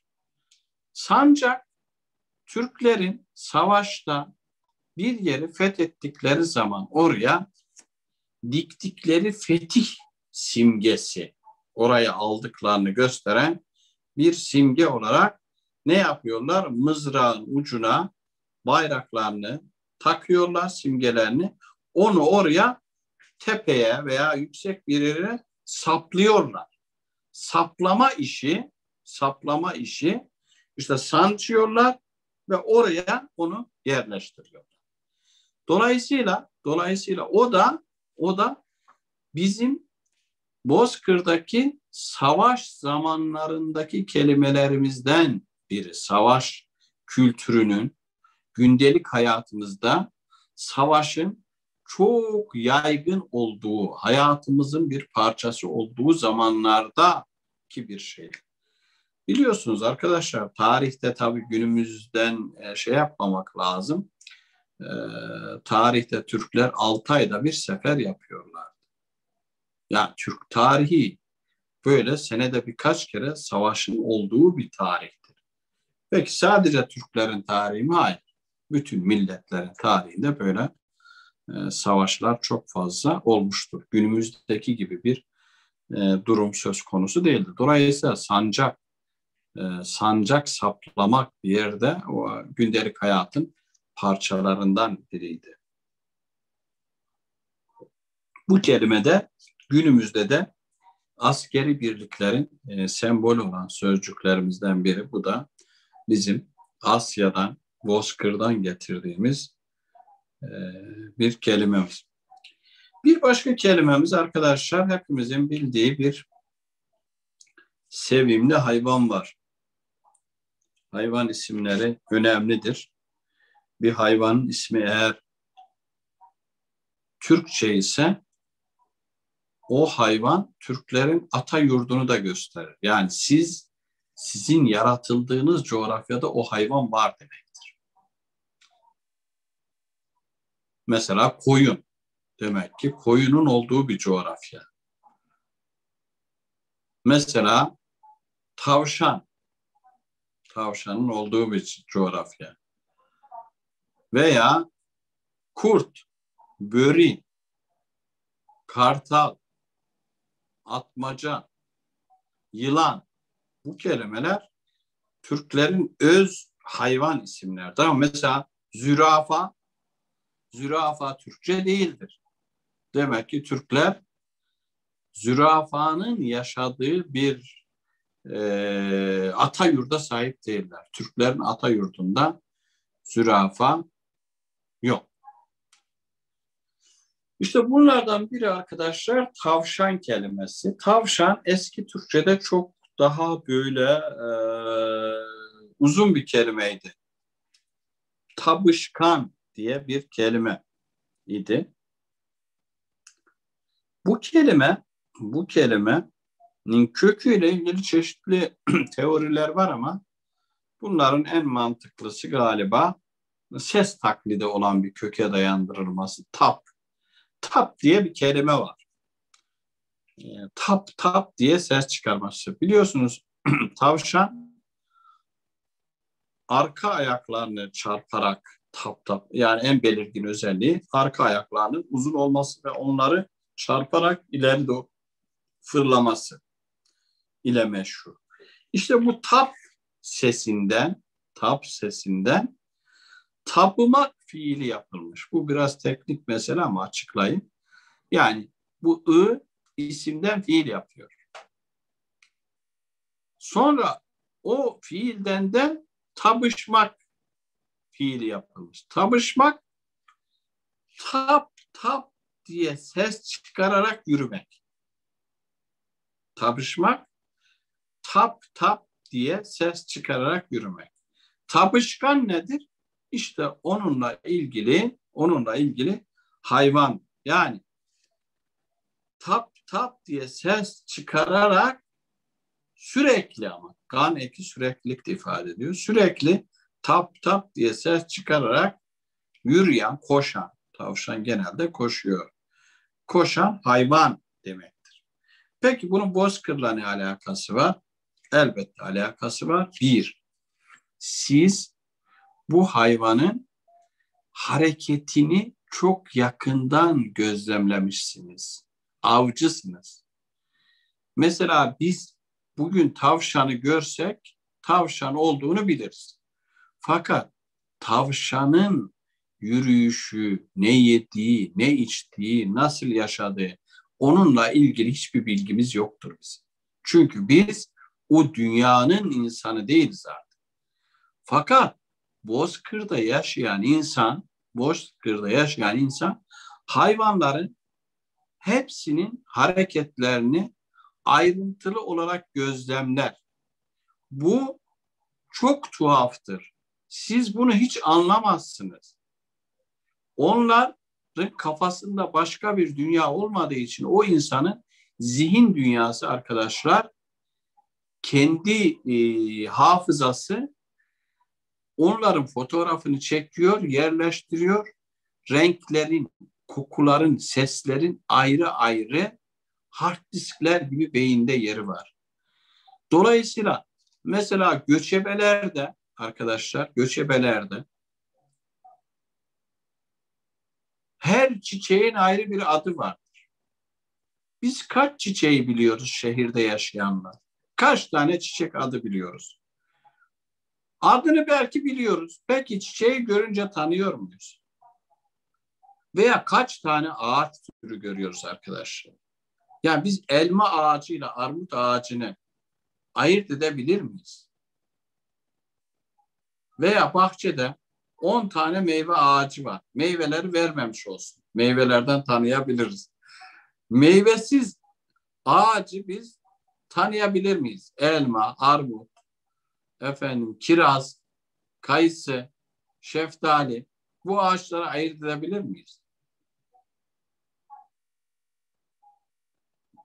Sancak, Türklerin savaşta bir yeri fethettikleri zaman oraya diktikleri fetih simgesi, oraya aldıklarını gösteren bir simge olarak ne yapıyorlar? Mızrağın ucuna bayraklarını takıyorlar, simgelerini. Onu oraya tepeye veya yüksek bir yere saplıyorlar. Saplama işi işte sancıyorlar ve oraya onu yerleştiriyorlar. Dolayısıyla o da bizim Bozkır'daki savaş zamanlarındaki kelimelerimizden biri. Savaş kültürünün gündelik hayatımızda savaşın çok yaygın olduğu, hayatımızın bir parçası olduğu zamanlardaki bir şey. Biliyorsunuz arkadaşlar, tarihte tabii günümüzden şey yapmamak lazım. Tarihte Türkler 6 ayda bir sefer yapıyorlar. Yani Türk tarihi böyle senede birkaç kere savaşın olduğu bir tarihtir. Peki sadece Türklerin tarihi mi? Hayır. Bütün milletlerin tarihinde böyle savaşlar çok fazla olmuştur. Günümüzdeki gibi bir durum söz konusu değildir. Dolayısıyla sancak saplamak bir yerde o gündelik hayatın parçalarından biriydi. Bu kelimede günümüzde de askeri birliklerin sembolü olan sözcüklerimizden biri. Bu da bizim Asya'dan, Bozkır'dan getirdiğimiz bir kelimemiz. Bir başka kelimemiz arkadaşlar, hepimizin bildiği bir sevimli hayvan var. Hayvan isimleri önemlidir. Bir hayvanın ismi eğer Türkçe ise o hayvan Türklerin ata yurdunu da gösterir. Yani sizin yaratıldığınız coğrafyada o hayvan var demektir. Mesela koyun. Demek ki koyunun olduğu bir coğrafya. Mesela tavşan. Tavşanın olduğu bir coğrafya. Veya kurt, böri, kartal, atmaca, yılan. Bu kelimeler Türklerin öz hayvan isimleri. Tamam, mesela zürafa Türkçe değildir. Demek ki Türkler zürafanın yaşadığı bir ata yurda sahip değiller. Türklerin ata yurdunda zürafa yok. İşte bunlardan biri arkadaşlar tavşan kelimesi. Tavşan eski Türkçe'de çok daha böyle uzun bir kelimeydi. Tabışkan diye bir kelime idi. Bu kelimenin köküyle ilgili çeşitli teoriler var ama bunların en mantıklısı galiba ses taklidi olan bir köke dayandırılması. Tap diye bir kelime var. Tap diye ses çıkarması. Biliyorsunuz tavşan arka ayaklarını çarparak tap yani en belirgin özelliği arka ayaklarının uzun olması ve onları çarparak ileri doğru fırlaması ile meşhur. İşte bu tap sesinden tapımak fiili yapılmış. Bu biraz teknik mesele ama açıklayayım. Yani bu isimden fiil yapıyor. Sonra o fiilden de tabışmak fiili yapılmış. Tabışmak tap diye ses çıkararak yürümek. Tabışmak tap diye ses çıkararak yürümek. Tabışkan nedir? İşte onunla ilgili hayvan. Yani tap diye ses çıkararak sürekli ama gan eki süreklilik de ifade ediyor. Sürekli tap diye ses çıkararak yürüyen, koşan, tavşan genelde koşuyor. Koşan hayvan demektir. Peki bunun bozkırla ne alakası var? Elbette alakası var. Bir, siz bu hayvanın hareketini çok yakından gözlemlemişsiniz. Avcısınız. Mesela biz bugün tavşanı görsek tavşan olduğunu biliriz. Fakat tavşanın yürüyüşü, ne yediği, ne içtiği, nasıl yaşadığı onunla ilgili hiçbir bilgimiz yoktur bizim. Çünkü biz o dünyanın insanı değiliz artık. Fakat Bozkır'da yaşayan insan hayvanların hepsinin hareketlerini ayrıntılı olarak gözlemler. Bu çok tuhaftır. Siz bunu hiç anlamazsınız. Onların kafasında başka bir dünya olmadığı için o insanın zihin dünyası arkadaşlar kendi hafızası onların fotoğrafını çekiyor, yerleştiriyor. Renklerin, kokuların, seslerin ayrı ayrı hard diskler gibi beyinde yeri var. Dolayısıyla mesela göçebelerde her çiçeğin ayrı bir adı vardır. Biz kaç çiçeği biliyoruz şehirde yaşayanlar? Kaç tane çiçek adı biliyoruz? Adını belki biliyoruz. Peki çiçeği görünce tanıyor muyuz? Veya kaç tane ağaç türü görüyoruz arkadaşlar? Yani biz elma ağacıyla armut ağacını ayırt edebilir miyiz? Veya bahçede 10 tane meyve ağacı var. Meyveleri vermemiş olsun. Meyvelerden tanıyabiliriz. Meyvesiz ağacı biz tanıyabilir miyiz? Elma, armut, kiraz, kayısı, şeftali. Bu ağaçları ayırt edebilir miyiz?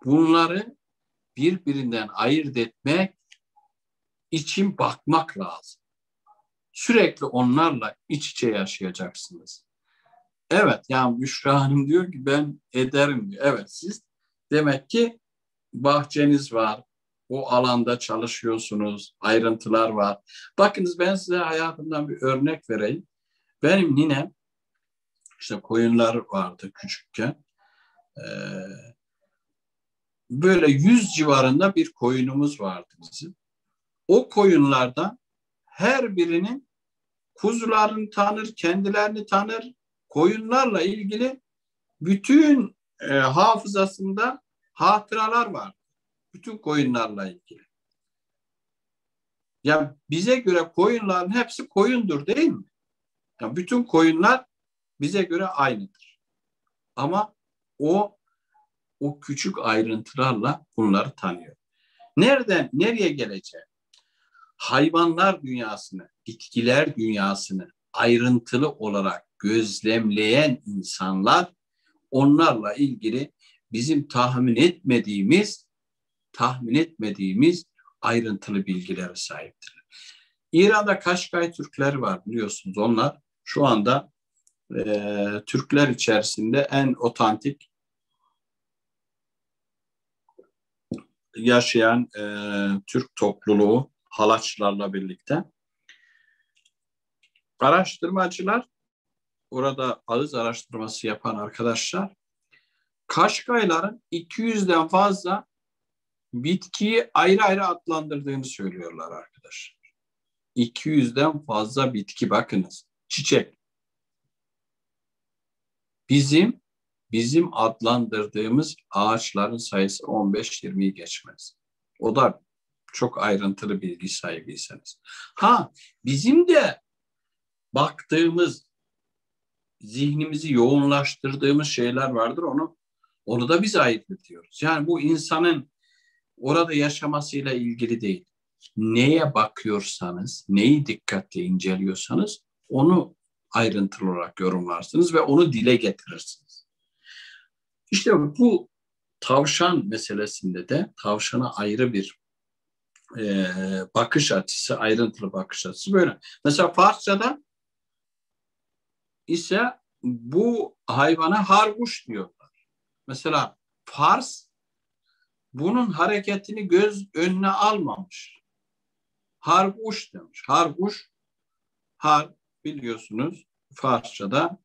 Bunları birbirinden ayırt etmek için bakmak lazım. Sürekli onlarla iç içe yaşayacaksınız. Evet, yani Büşra Hanım diyor ki ben ederim diyor. Evet, siz demek ki bahçeniz var. O alanda çalışıyorsunuz. Ayrıntılar var. Bakınız ben size hayatımdan bir örnek vereyim. Benim ninem işte koyunlar vardı küçükken. Böyle 100 civarında bir koyunumuz vardı bizim. O koyunlardan her birinin kuzularını tanır, kendilerini tanır. Koyunlarla ilgili bütün hafızasında hatıralar var. Bütün koyunlarla ilgili. Ya bize göre koyunların hepsi koyundur değil mi? Ya bütün koyunlar bize göre aynıdır. Ama o küçük ayrıntılarla bunları tanıyor. Nereden nereye geleceğim? Hayvanlar dünyasını, bitkiler dünyasını ayrıntılı olarak gözlemleyen insanlar onlarla ilgili bizim tahmin etmediğimiz ayrıntılı bilgilere sahiptir. İran'da Kaşgay Türkleri var biliyorsunuz. Onlar şu anda Türkler içerisinde en otantik yaşayan Türk topluluğu Halaçlarla birlikte. Araştırmacılar, orada ağız araştırması yapan arkadaşlar, Kaşgayların 200'den fazla bitkiyi ayrı ayrı adlandırdığını söylüyorlar arkadaşlar. 200'den fazla bitki, bakınız, çiçek. Bizim adlandırdığımız ağaçların sayısı 15-20'yi geçmez. O da çok ayrıntılı bilgi sahibiysanız. Bizim de baktığımız, zihnimizi yoğunlaştırdığımız şeyler vardır. Onu da biz ayırt ediyoruz. Yani bu insanın orada yaşamasıyla ilgili değil. Neye bakıyorsanız, neyi dikkatle inceliyorsanız onu ayrıntılı olarak yorumlarsınız ve onu dile getirirsiniz. İşte bu tavşan meselesinde de tavşana ayrı bir bakış açısı, ayrıntılı bakış açısı böyle. Mesela Farsça'da ise bu hayvana harguş diyorlar. Mesela Fars bunun hareketini göz önüne almamış. Harguş demiş. Harguş, biliyorsunuz Farsça'da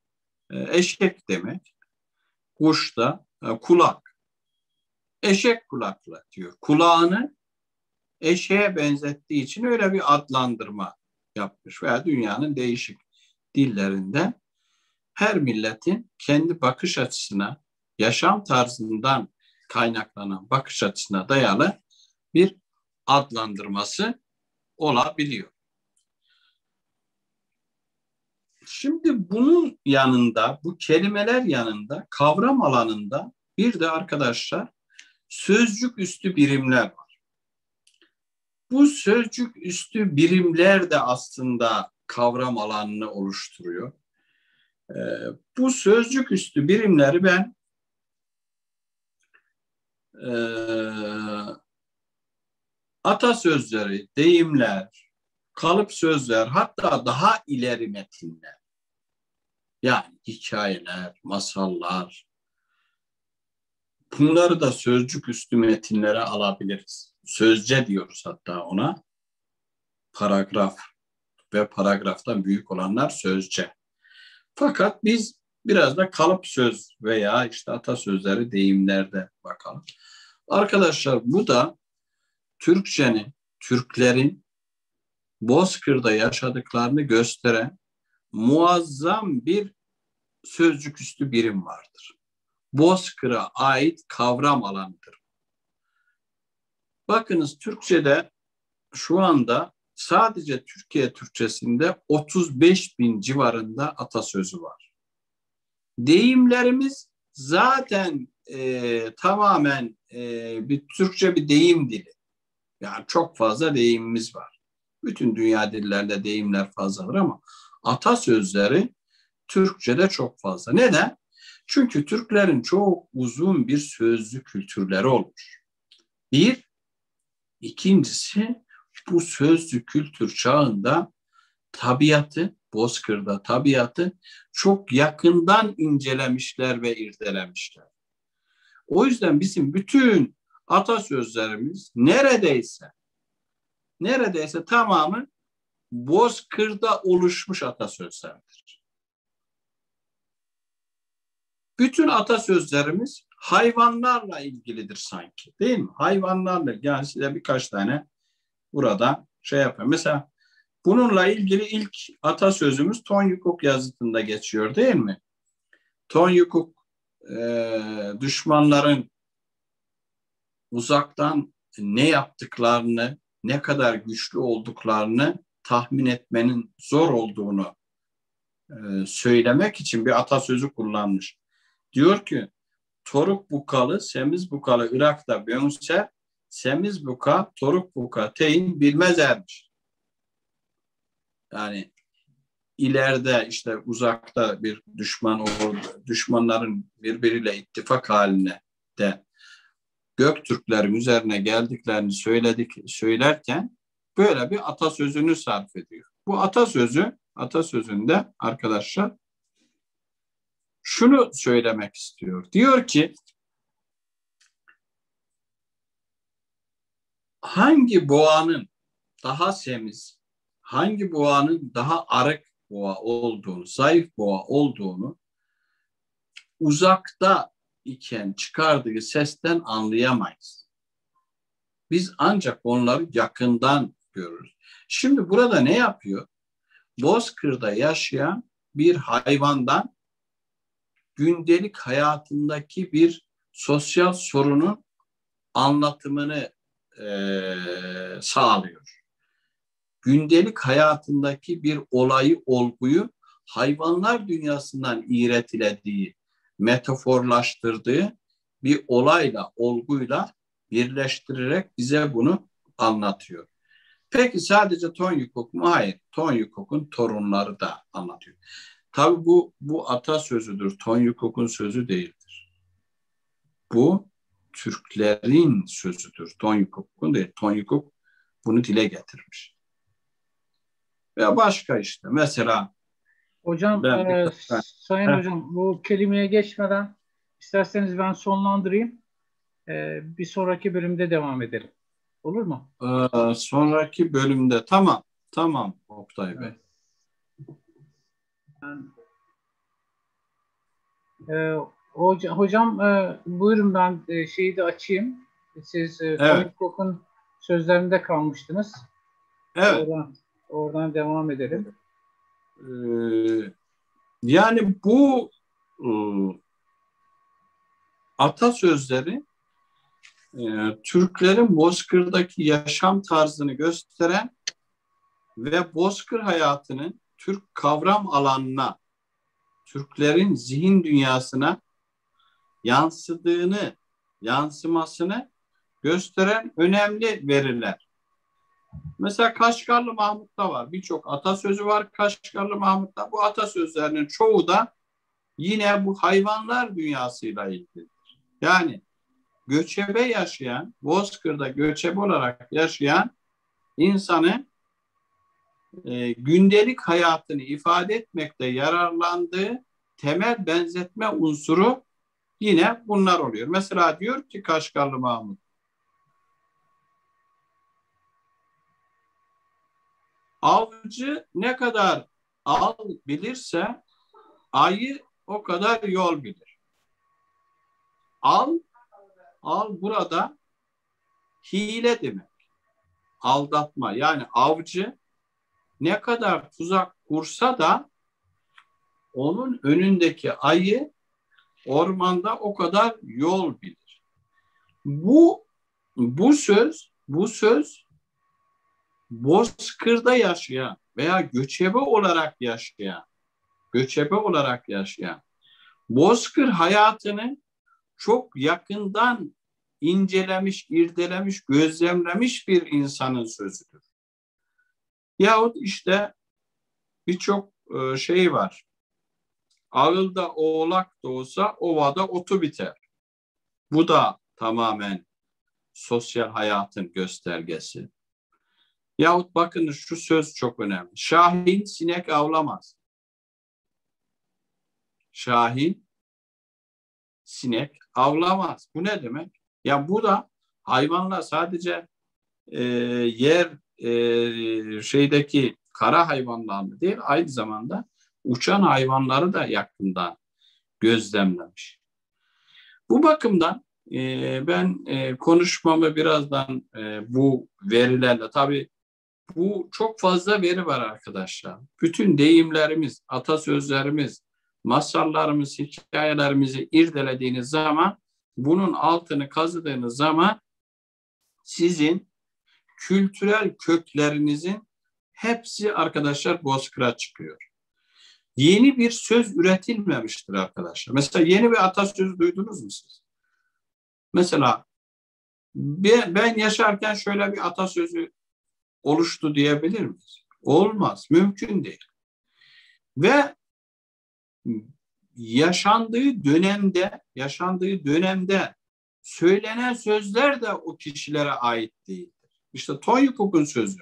eşek demek. Kuş da kulak. Eşek kulaklı diyor. Kulağını eşeğe benzettiği için öyle bir adlandırma yapmış. Veya dünyanın değişik dillerinde her milletin kendi bakış açısına, yaşam tarzından kaynaklanan bakış açısına dayalı bir adlandırması olabiliyor. Şimdi bunun yanında, bu kelimeler yanında, kavram alanında bir de arkadaşlar sözcük üstü birimler var. Bu sözcük üstü birimler de aslında kavram alanını oluşturuyor. Bu sözcük üstü birimleri ben atasözleri, deyimler, kalıp sözler, hatta daha ileri metinler, yani hikayeler, masallar, bunları da sözcük üstü metinlere alabiliriz. Sözce diyoruz hatta ona. Paragraf ve paragraftan büyük olanlar sözce. Fakat biz biraz da kalıp söz veya işte atasözleri, deyimlerde bakalım. Arkadaşlar bu da Türkçenin, Türklerin Bozkır'da yaşadıklarını gösteren muazzam bir sözcük üstü birim vardır. Bozkır'a ait kavram alanıdır. Bakınız Türkçe'de şu anda sadece Türkiye Türkçesinde 35.000 civarında atasözü var. Deyimlerimiz zaten tamamen bir Türkçe bir deyim dili. Yani çok fazla deyimimiz var. Bütün dünya dillerinde deyimler fazladır ama atasözleri Türkçe'de çok fazla. Neden? Çünkü Türklerin çok uzun bir sözlü kültürleri olmuş. İkincisi bu sözlü kültür çağında tabiatı, Bozkır'da tabiatı çok yakından incelemişler ve irdelemişler. O yüzden bizim bütün atasözlerimiz neredeyse tamamı Bozkır'da oluşmuş atasözlerdir. Bütün atasözlerimiz hayvanlarla ilgilidir sanki, değil mi? Hayvanlarla, yani size birkaç tane burada yapayım. Mesela bununla ilgili ilk atasözümüz Tonyukuk yazıtında geçiyor, değil mi? Tonyukuk düşmanların uzaktan ne yaptıklarını, ne kadar güçlü olduklarını tahmin etmenin zor olduğunu söylemek için bir atasözü kullanmış. Diyor ki, toruk bukalı, semiz bukalı Irak'ta bönser, semiz buka, toruk buka teyin bilmez ermiş. Yani ileride işte uzakta bir düşmanların birbiriyle ittifak haline de Göktürklerin üzerine geldiklerini söylerken böyle bir atasözünü sarf ediyor. Bu atasözünde arkadaşlar şunu söylemek istiyor. Diyor ki hangi boğanın daha semiz, hangi boğanın daha arık boğa olduğunu, zayıf boğa olduğunu uzakta iken çıkardığı sesten anlayamayız. Biz ancak onları yakından görürüz. Şimdi burada ne yapıyor? Bozkır'da yaşayan bir hayvandan gündelik hayatındaki bir sosyal sorunun anlatımını sağlıyor. Gündelik hayatındaki bir olayı, olguyu hayvanlar dünyasından iğretilediği, metaforlaştırdığı bir olayla, olguyla birleştirerek bize bunu anlatıyor. Peki sadece Tonyukok mu? Hayır. Tonyukok'un torunları da anlatıyor. Tabii bu atasözüdür. Tonyukok'un sözü değildir. Bu Türklerin sözüdür. Tonyukok'un değil. Tonyukok bunu dile getirmiş. Veya başka işte. Mesela Hocam, Sayın Hocam, bu kelimeye geçmeden isterseniz ben sonlandırayım. Bir sonraki bölümde devam edelim. Olur mu? Sonraki bölümde. Tamam Oktay Bey. Hocam, buyurun, ben şeyi de açayım. Siz Tonyukok'un sözlerinde kalmıştınız. Evet. Oradan devam edelim. Yani bu atasözleri Türklerin Bozkır'daki yaşam tarzını gösteren ve Bozkır hayatının Türk kavram alanına, Türklerin zihin dünyasına yansımasını gösteren önemli veriler. Mesela Kaşgarlı Mahmut'ta var. Birçok atasözü var Kaşgarlı Mahmut'ta. Bu atasözlerinin çoğu da yine bu hayvanlar dünyasıyla ilgilidir. Yani göçebe yaşayan, Bozkır'da göçebe olarak yaşayan insanın gündelik hayatını ifade etmekte yararlandığı temel benzetme unsuru yine bunlar oluyor. Mesela diyor ki Kaşgarlı Mahmut, avcı ne kadar al bilirse ayı o kadar yol bilir. Al burada hile demek. Aldatma. Yani avcı ne kadar tuzak kursa da onun önündeki ayı ormanda o kadar yol bilir. Bu söz Bozkır'da yaşayan veya göçebe olarak yaşayan Bozkır hayatını çok yakından incelemiş, irdelemiş, gözlemlemiş bir insanın sözüdür. Yahut işte birçok şey var. Ağılda oğlak doğsa ovada otu biter. Bu da tamamen sosyal hayatın göstergesi. Yahut bakın şu söz çok önemli. Şahin sinek avlamaz. Şahin sinek avlamaz. Bu ne demek? Ya bu da hayvanlar sadece şeydeki kara hayvanlarını değil, aynı zamanda uçan hayvanları da yakından gözlemlemiş. Bu bakımdan ben konuşmamı birazdan bu verilerle, tabii bu çok fazla veri var arkadaşlar. Bütün deyimlerimiz, atasözlerimiz, masallarımız, hikayelerimizi irdelediğiniz zaman, bunun altını kazıdığınız zaman sizin kültürel köklerinizin hepsi arkadaşlar Bozkır'a çıkıyor. yeni bir söz üretilmemiştir arkadaşlar. Mesela yeni bir atasözü duydunuz mu siz? Mesela ben yaşarken şöyle bir atasözü oluştu diyebilir miyiz? Olmaz, mümkün değil. Ve yaşandığı dönemde söylenen sözler de o kişilere ait değildir. İşte Tonyukuk'un sözü.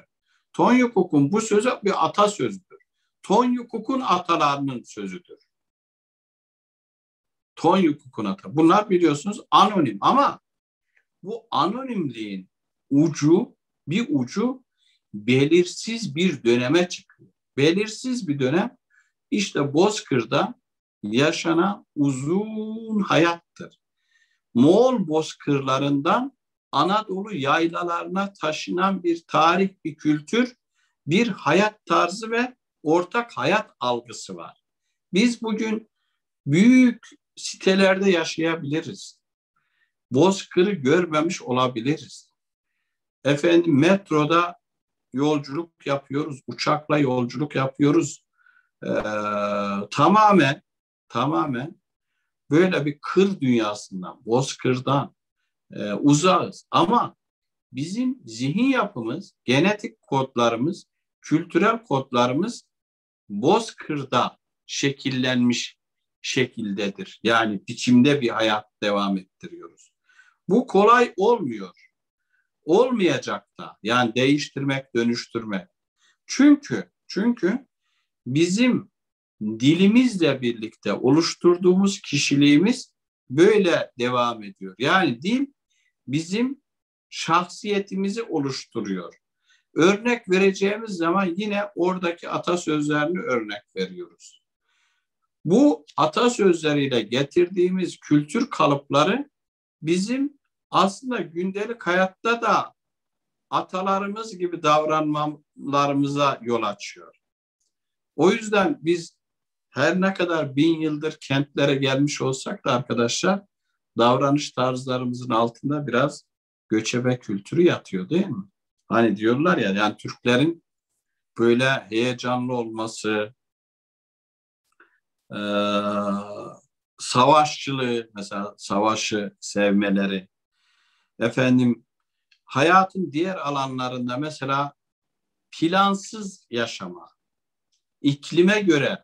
Tonyukuk'un bu sözü bir atasözüdür. Tonyukuk'un atalarının sözüdür. Tonyukuk'un ata. Bunlar biliyorsunuz anonim ama bu anonimliğin bir ucu belirsiz bir döneme çıkıyor. Belirsiz bir dönem işte Bozkır'da yaşanan uzun hayattır. Moğol bozkırlarından Anadolu yaylalarına taşınan bir tarih, bir kültür, bir hayat tarzı ve ortak hayat algısı var. Biz bugün büyük sitelerde yaşayabiliriz. Bozkır'ı görmemiş olabiliriz. Efendim metroda yolculuk yapıyoruz, uçakla yolculuk yapıyoruz. Tamamen böyle bir kır dünyasından, bozkırdan uzağız. Ama bizim zihin yapımız, genetik kodlarımız, kültürel kodlarımız bozkırda şekillenmiş şekildedir. Yani biçimde bir hayat devam ettiriyoruz. Bu kolay olmuyor. Olmayacak da. Yani değiştirmek, dönüştürmek. Çünkü bizim dilimizle birlikte oluşturduğumuz kişiliğimiz böyle devam ediyor. Yani dil bizim şahsiyetimizi oluşturuyor. Örnek vereceğimiz zaman yine oradaki atasözlerini örnek veriyoruz. Bu atasözleriyle getirdiğimiz kültür kalıpları bizim aslında gündelik hayatta da atalarımız gibi davranmalarımıza yol açıyor. O yüzden biz her ne kadar 1000 yıldır kentlere gelmiş olsak da arkadaşlar davranış tarzlarımızın altında biraz göçebe kültürü yatıyor değil mi? Hani diyorlar ya yani Türklerin böyle heyecanlı olması, savaşçılığı mesela savaşı sevmeleri, efendim hayatın diğer alanlarında mesela plansız yaşama, iklime göre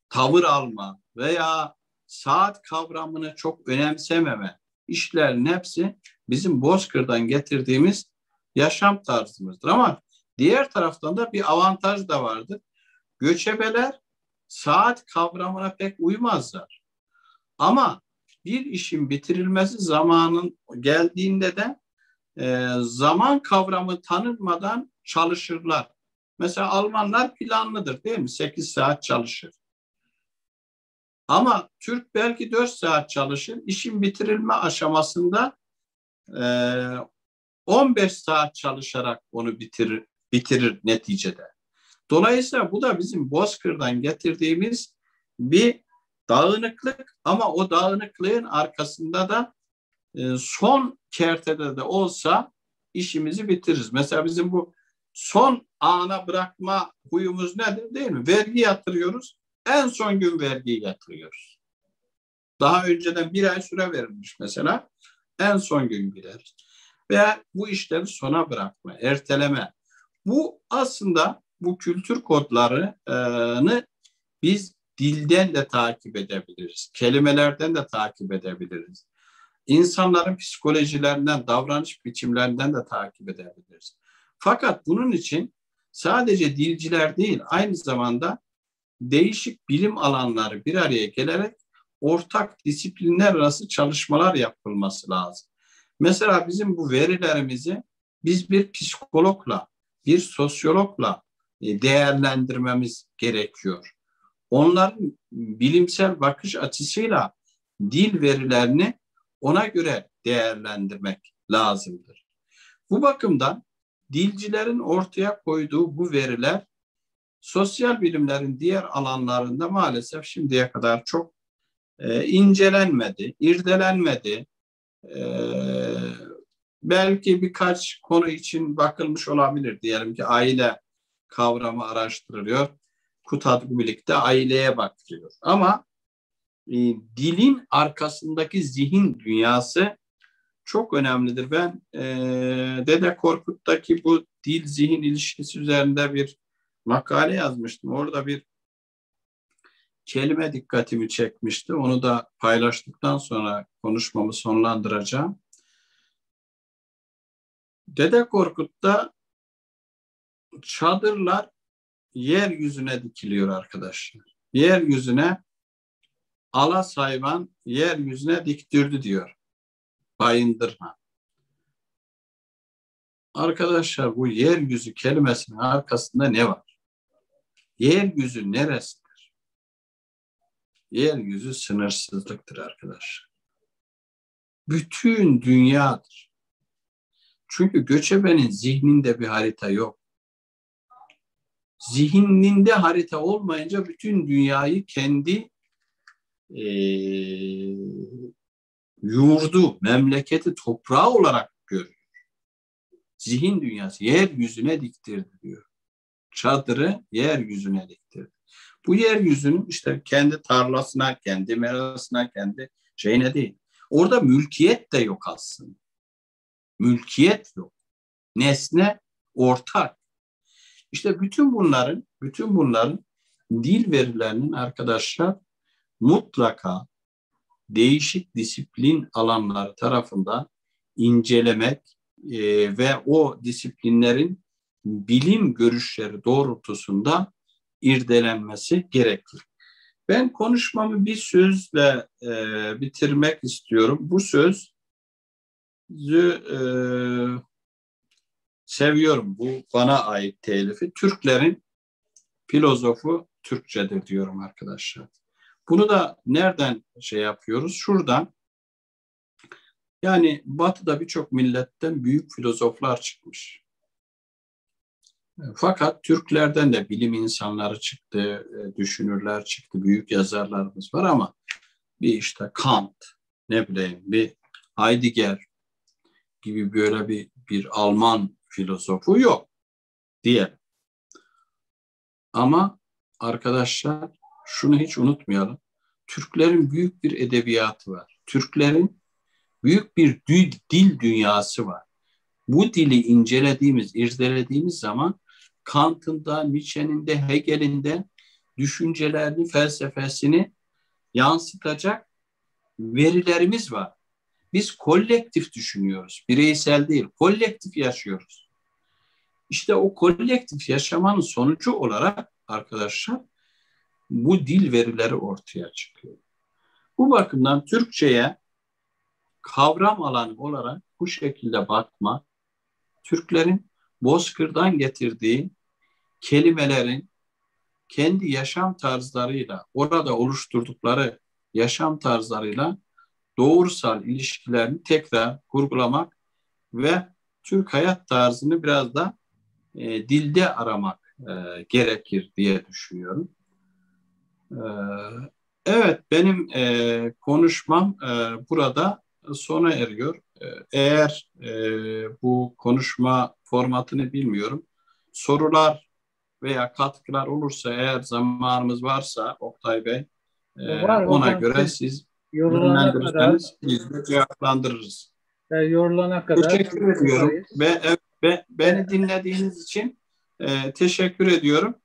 tavır alma veya saat kavramını çok önemsememe işlerin hepsi bizim Bozkır'dan getirdiğimiz yaşam tarzımızdır. Ama diğer taraftan da bir avantaj da vardır. Göçebeler saat kavramına pek uymazlar. Ama bir işin bitirilmesi zamanın geldiğinde de zaman kavramı tanınmadan çalışırlar. Mesela Almanlar planlıdır değil mi? 8 saat çalışır. Ama Türk belki 4 saat çalışır. İşin bitirilme aşamasında 15 saat çalışarak onu bitirir neticede. Dolayısıyla bu da bizim Bozkır'dan getirdiğimiz bir dağınıklık ama o dağınıklığın arkasında da son kertede de olsa işimizi bitiririz. Mesela bizim bu son ana bırakma huyumuz nedir değil mi? Vergi yatırıyoruz. En son gün vergiyi yatırıyoruz. Daha önceden bir ay süre verilmiş mesela. En son gün gideriz. Veya bu işleri sona bırakma, erteleme. Bu aslında bu kültür kodlarını biz dilden de takip edebiliriz. Kelimelerden de takip edebiliriz. İnsanların psikolojilerinden, davranış biçimlerinden de takip edebiliriz. Fakat bunun için sadece dilciler değil, aynı zamanda değişik bilim alanları bir araya gelerek ortak disiplinler arası çalışmalar yapılması lazım. Mesela bizim bu verilerimizi biz bir psikologla, bir sosyologla değerlendirmemiz gerekiyor. Onların bilimsel bakış açısıyla dil verilerini ona göre değerlendirmek lazımdır. Bu bakımdan dilcilerin ortaya koyduğu bu veriler sosyal bilimlerin diğer alanlarında maalesef şimdiye kadar çok incelenmedi, irdelenmedi. Belki birkaç konu için bakılmış olabilir. Diyelim ki aile kavramı araştırılıyor. Kutad'la birlikte aileye bakıyor. Ama dilin arkasındaki zihin dünyası çok önemlidir. Ben Dede Korkut'taki bu dil-zihin ilişkisi üzerinde bir makale yazmıştım. Orada bir kelime dikkatimi çekmişti. Onu da paylaştıktan sonra konuşmamı sonlandıracağım. Dede Korkut'ta çadırlar yeryüzüne dikiliyor arkadaşlar. Yeryüzüne alas hayvan yeryüzüne diktirdi diyor Bayındırhan. Arkadaşlar bu yeryüzü kelimesinin arkasında ne var? Yeryüzü neresidir? Yeryüzü sınırsızlıktır arkadaşlar. Bütün dünyadır. Çünkü göçebenin zihninde bir harita yok. Zihninde harita olmayınca bütün dünyayı kendi yurdu, memleketi, toprağı olarak görüyor. Zihin dünyası yeryüzüne diktirdi diyor. Çadırı yeryüzüne diktirdi. Bu yeryüzünün işte kendi tarlasına, kendi merasına, kendi şeyine değil. Orada mülkiyet de yok aslında. Mülkiyet yok. Nesne ortak. İşte bütün bunların dil verilerinin arkadaşlar mutlaka değişik disiplin alanları tarafından incelemek ve o disiplinlerin bilim görüşleri doğrultusunda irdelenmesi gerekir. Ben konuşmamı bir sözle bitirmek istiyorum. Bu sözü seviyorum. Bu bana ait telifi. Türklerin filozofu Türkçedir diyorum arkadaşlar. Bunu da nereden yapıyoruz? Şuradan. Yani Batı'da birçok milletten büyük filozoflar çıkmış. Fakat Türklerden de bilim insanları çıktı, düşünürler çıktı, büyük yazarlarımız var ama bir işte Kant, ne bileyim bir Heidegger gibi böyle bir Alman filozofu yok diye. Ama arkadaşlar şunu hiç unutmayalım. Türklerin büyük bir edebiyatı var. Türklerin büyük bir dil dünyası var. Bu dili incelediğimiz, irdelediğimiz zaman Kant'ın da, Nietzsche'nin de, Hegel'in de düşüncelerini, felsefesini yansıtacak verilerimiz var. Biz kolektif düşünüyoruz, bireysel değil, kolektif yaşıyoruz. İşte o kolektif yaşamanın sonucu olarak arkadaşlar bu dil verileri ortaya çıkıyor. Bu bakımdan Türkçe'ye kavram alanı olarak bu şekilde bakmak, Türklerin Bozkır'dan getirdiği kelimelerin kendi yaşam tarzlarıyla, orada oluşturdukları yaşam tarzlarıyla doğrusal ilişkilerini tekrar kurgulamak ve Türk hayat tarzını biraz da dilde aramak gerekir diye düşünüyorum. Evet, benim konuşmam burada sona eriyor. Eğer bu konuşma formatını bilmiyorum, sorular veya katkılar olursa, eğer zamanımız varsa Oktay Bey, Var ona hocam, göre siz siz yorulana kadar yönlendirirseniz biz de cevaplandırırız. yorulana kadar Teşekkür ediyorum buradayız. ve beni dinlediğiniz için teşekkür ediyorum.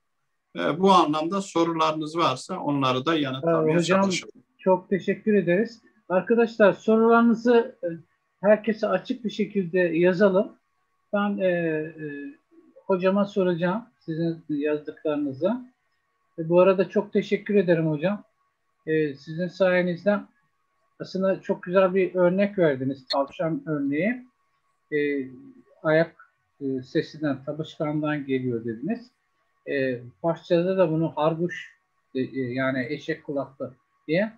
Bu anlamda sorularınız varsa onları da yanıtlamaya Hocam çalışırım. çok teşekkür ederiz. Arkadaşlar sorularınızı herkese açık bir şekilde yazalım. Ben hocama soracağım sizin yazdıklarınızı. Bu arada çok teşekkür ederim hocam. Sizin sayenizde aslında çok güzel bir örnek verdiniz. Tavşan örneği. Ayak sesinden, tabışkandan geliyor dediniz. Farsçada da bunu harbuş yani eşek kulaklı diye.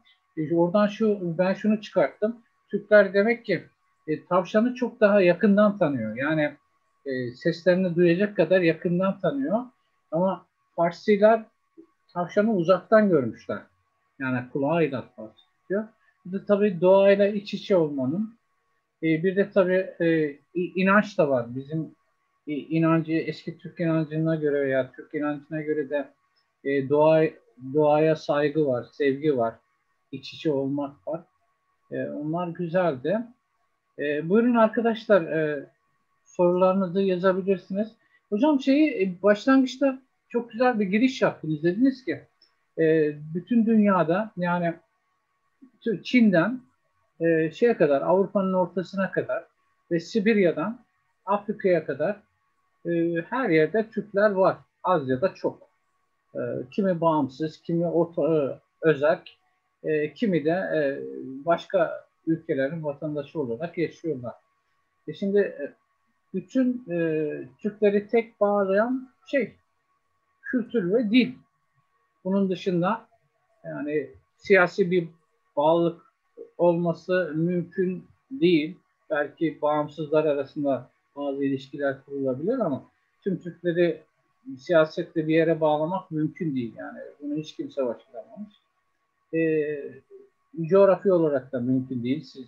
Oradan ben şunu çıkarttım. Türkler demek ki tavşanı çok daha yakından tanıyor. Yani seslerini duyacak kadar yakından tanıyor. Ama Farsiler tavşanı uzaktan görmüşler. Yani kulağıyla Farsça diyor. Bir de tabii doğayla iç içe olmanın bir de tabii inanç da var. Bizim inancı eski Türk inancına göre veya Türk inancına göre de Doğaya saygı var, sevgi var, iç içe olmak var. Onlar güzeldi. Buyurun arkadaşlar, sorularınızı yazabilirsiniz. Hocam başlangıçta çok güzel bir giriş yaptınız. Dediniz ki bütün dünyada, yani Çin'den şeye kadar, Avrupa'nın ortasına kadar ve Sibirya'dan Afrika'ya kadar her yerde Türkler var. Az ya da çok. Kimi bağımsız, kimi özerk, kimi de başka ülkelerin vatandaşı olarak yaşıyorlar. Şimdi bütün Türkleri tek bağlayan kültür ve dil. Bunun dışında yani siyasi bir bağlılık olması mümkün değil. Belki bağımsızlar arasında bazı ilişkiler kurulabilir ama tüm Türkleri siyasetle bir yere bağlamak mümkün değil. Yani bunu hiç kimse başaramamış. Coğrafi olarak da mümkün değil. Siz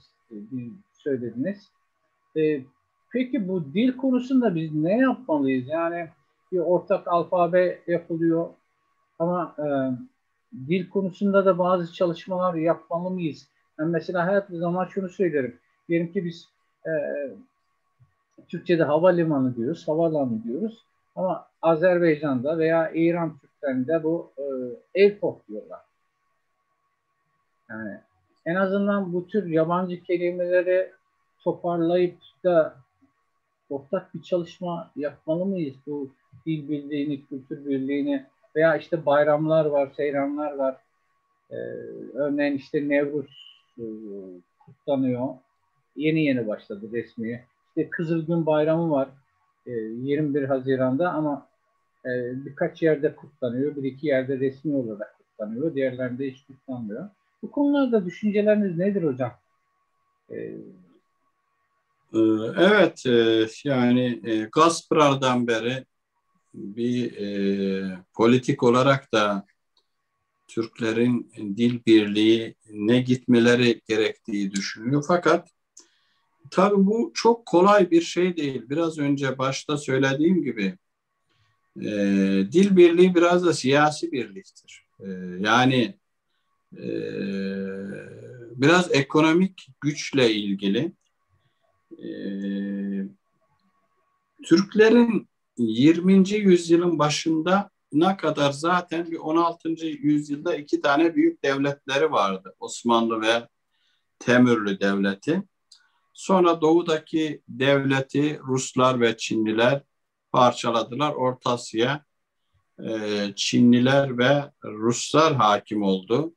söylediniz. Peki bu dil konusunda biz ne yapmalıyız? Yani bir ortak alfabe yapılıyor ama dil konusunda da bazı çalışmalar yapmalı mıyız? Ben mesela her zaman şunu söylerim. Diyelim ki biz Türkçe'de havalimanı diyoruz, havalanı diyoruz. Ama Azerbaycan'da veya İran Türklerinde bu airport diyorlar. Yani en azından bu tür yabancı kelimeleri toparlayıp da ortak bir çalışma yapmalı mıyız? Bu dil birliğini, kültür birliğini veya işte bayramlar var, seyranlar var. Örneğin işte Nevruz kutlanıyor. Yeni başladı resmi. İşte Kızılgün Bayramı var 21 Haziran'da ama birkaç yerde kutlanıyor. Bir iki yerde resmi olarak kutlanıyor. Diğerlerinde hiç kutlanmıyor. Bu konularda düşünceleriniz nedir hocam? Evet, yani Gaspar'dan beri bir politik olarak da Türklerin dil birliğine gitmeleri gerektiği düşünülüyor. Fakat tabii bu çok kolay bir şey değil. Biraz önce başta söylediğim gibi dil birliği biraz da siyasi birliktir. Yani biraz ekonomik güçle ilgili. Türklerin 20. yüzyılın başında ne kadar zaten bir 16. yüzyılda iki tane büyük devletleri vardı. Osmanlı ve Temürlü devleti. Sonra doğudaki devleti Ruslar ve Çinliler parçaladılar. Orta Asya Çinliler ve Ruslar hakim oldu.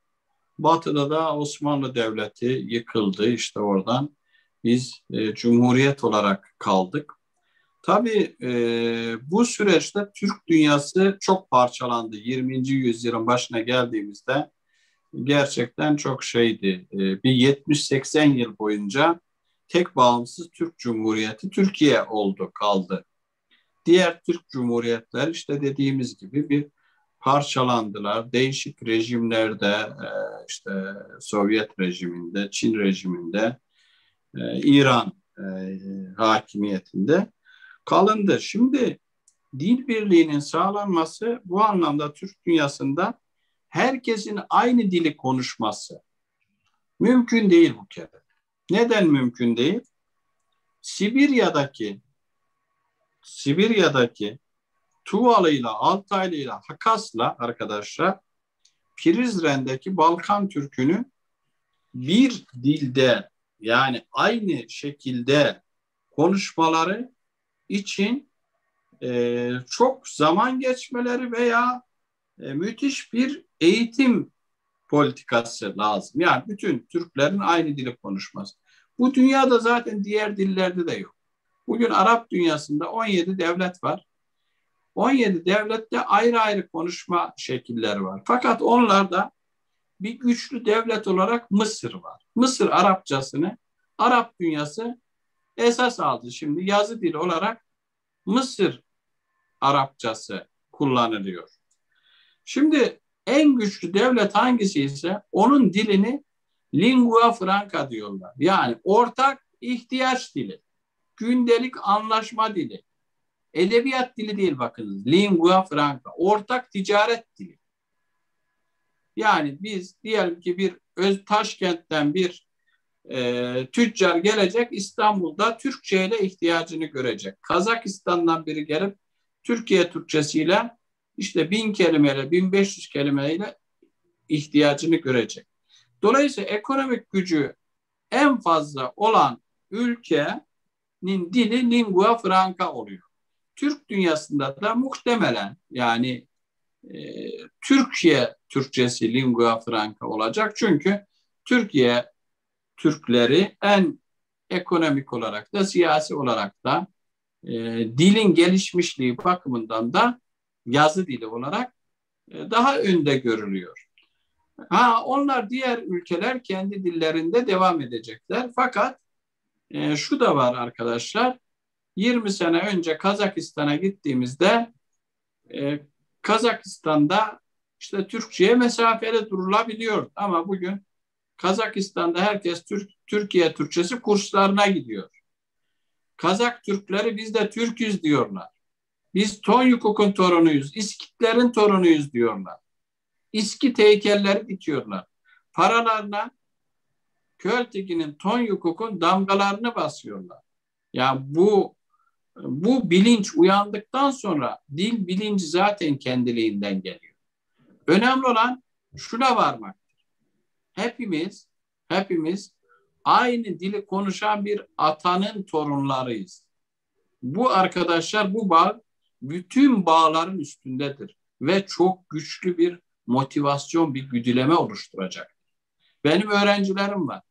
Batı'da da Osmanlı Devleti yıkıldı. İşte oradan biz Cumhuriyet olarak kaldık. Tabii bu süreçte Türk dünyası çok parçalandı. 20. yüzyılın başına geldiğimizde gerçekten çok bir 70-80 yıl boyunca tek bağımsız Türk Cumhuriyeti Türkiye kaldı. Diğer Türk Cumhuriyetler işte dediğimiz gibi bir parçalandılar. Değişik rejimlerde işte Sovyet rejiminde, Çin rejiminde, İran hakimiyetinde kalındı. Şimdi dil birliğinin sağlanması bu anlamda Türk dünyasında herkesin aynı dili konuşması mümkün değil bu kere. Neden mümkün değil? Sibirya'daki Tuvalı'yla, Altaylı'yla, Hakas'la arkadaşlar Prizren'deki Balkan Türk'ünü bir dilde yani aynı şekilde konuşmaları için çok zaman geçmeleri veya müthiş bir eğitim politikası lazım. Yani bütün Türklerin aynı dili konuşması. Bu dünyada zaten diğer dillerde de yok. Bugün Arap dünyasında 17 devlet var. 17 devlette ayrı ayrı konuşma şekilleri var. Fakat onlarda bir güçlü devlet olarak Mısır var. Mısır Arapçasını Arap dünyası esas aldı. Şimdi yazı dili olarak Mısır Arapçası kullanılıyor. Şimdi en güçlü devlet hangisi ise onun dilini lingua franca diyorlar. Yani ortak ihtiyaç dili, gündelik anlaşma dili. Edebiyat dili değil bakınız. Lingua franca. Ortak ticaret dili. Yani biz diyelim ki Taşkent'ten bir tüccar gelecek, İstanbul'da Türkçe ile ihtiyacını görecek. Kazakistan'dan biri gelip Türkiye Türkçesiyle işte 1000 kelimeyle 1500 kelimeyle ihtiyacını görecek. Dolayısıyla ekonomik gücü en fazla olan ülkenin dili lingua franca oluyor. Türk dünyasında da muhtemelen yani Türkiye Türkçesi lingua franca olacak. Çünkü Türkiye Türkleri en ekonomik olarak da siyasi olarak da dilin gelişmişliği bakımından da yazı dili olarak daha önde görülüyor. Onlar diğer ülkeler kendi dillerinde devam edecekler. Fakat şu da var arkadaşlar. 20 sene önce Kazakistan'a gittiğimizde Kazakistan'da işte Türkçe'ye mesafeli durulabiliyor. Ama bugün Kazakistan'da herkes Türkiye Türkçesi kurslarına gidiyor. Kazak Türkleri biz de Türk'üz diyorlar. Biz Tonyukuk'un torunuyuz, İskitlerin torunuyuz diyorlar. İskit heykelleri dikiyorlar. Paralarına Költekin'in, Tonyukuk'un damgalarını basıyorlar. Yani bu bilinç uyandıktan sonra dil bilinci zaten kendiliğinden geliyor. Önemli olan şuna varmaktır. Hepimiz aynı dili konuşan bir atanın torunlarıyız. Bu arkadaşlar, bu bağ bütün bağların üstündedir ve çok güçlü bir motivasyon, bir güdüleme oluşturacak. Benim öğrencilerim var.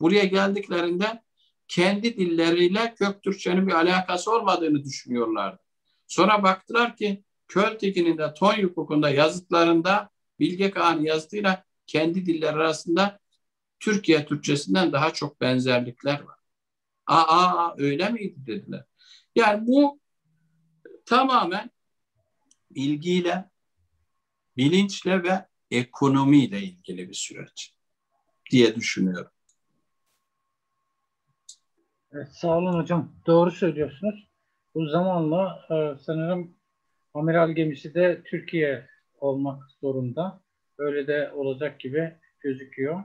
Buraya geldiklerinde kendi dilleriyle Göktürkçenin bir alakası olmadığını düşünüyorlardı. Sonra baktılar ki Költekin'in de Tonyukuk'un da yazıtlarında Bilge Kağan'ın yazıtıyla kendi diller arasında Türkiye Türkçesinden daha çok benzerlikler var. Öyle miydi dediler. Yani bu tamamen bilgiyle, bilinçle ve ekonomiyle ilgili bir süreç diye düşünüyorum. Evet, sağ olun hocam. Doğru söylüyorsunuz. Bu zamanla sanırım amiral gemisi de Türkiye olmak zorunda. Öyle de olacak gibi gözüküyor.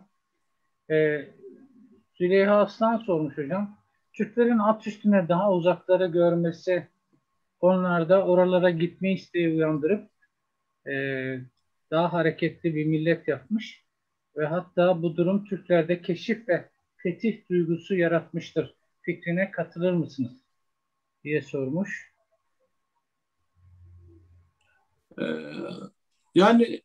Züleyha Aslan sormuş hocam. Türklerin at üstüne daha uzakları görmesi onlarda oralara gitme isteği uyandırıp e, daha hareketli bir millet yapmış ve hatta bu durum Türklerde keşif ve fetih duygusu yaratmıştır. Fikrine katılır mısınız? Diye sormuş. Yani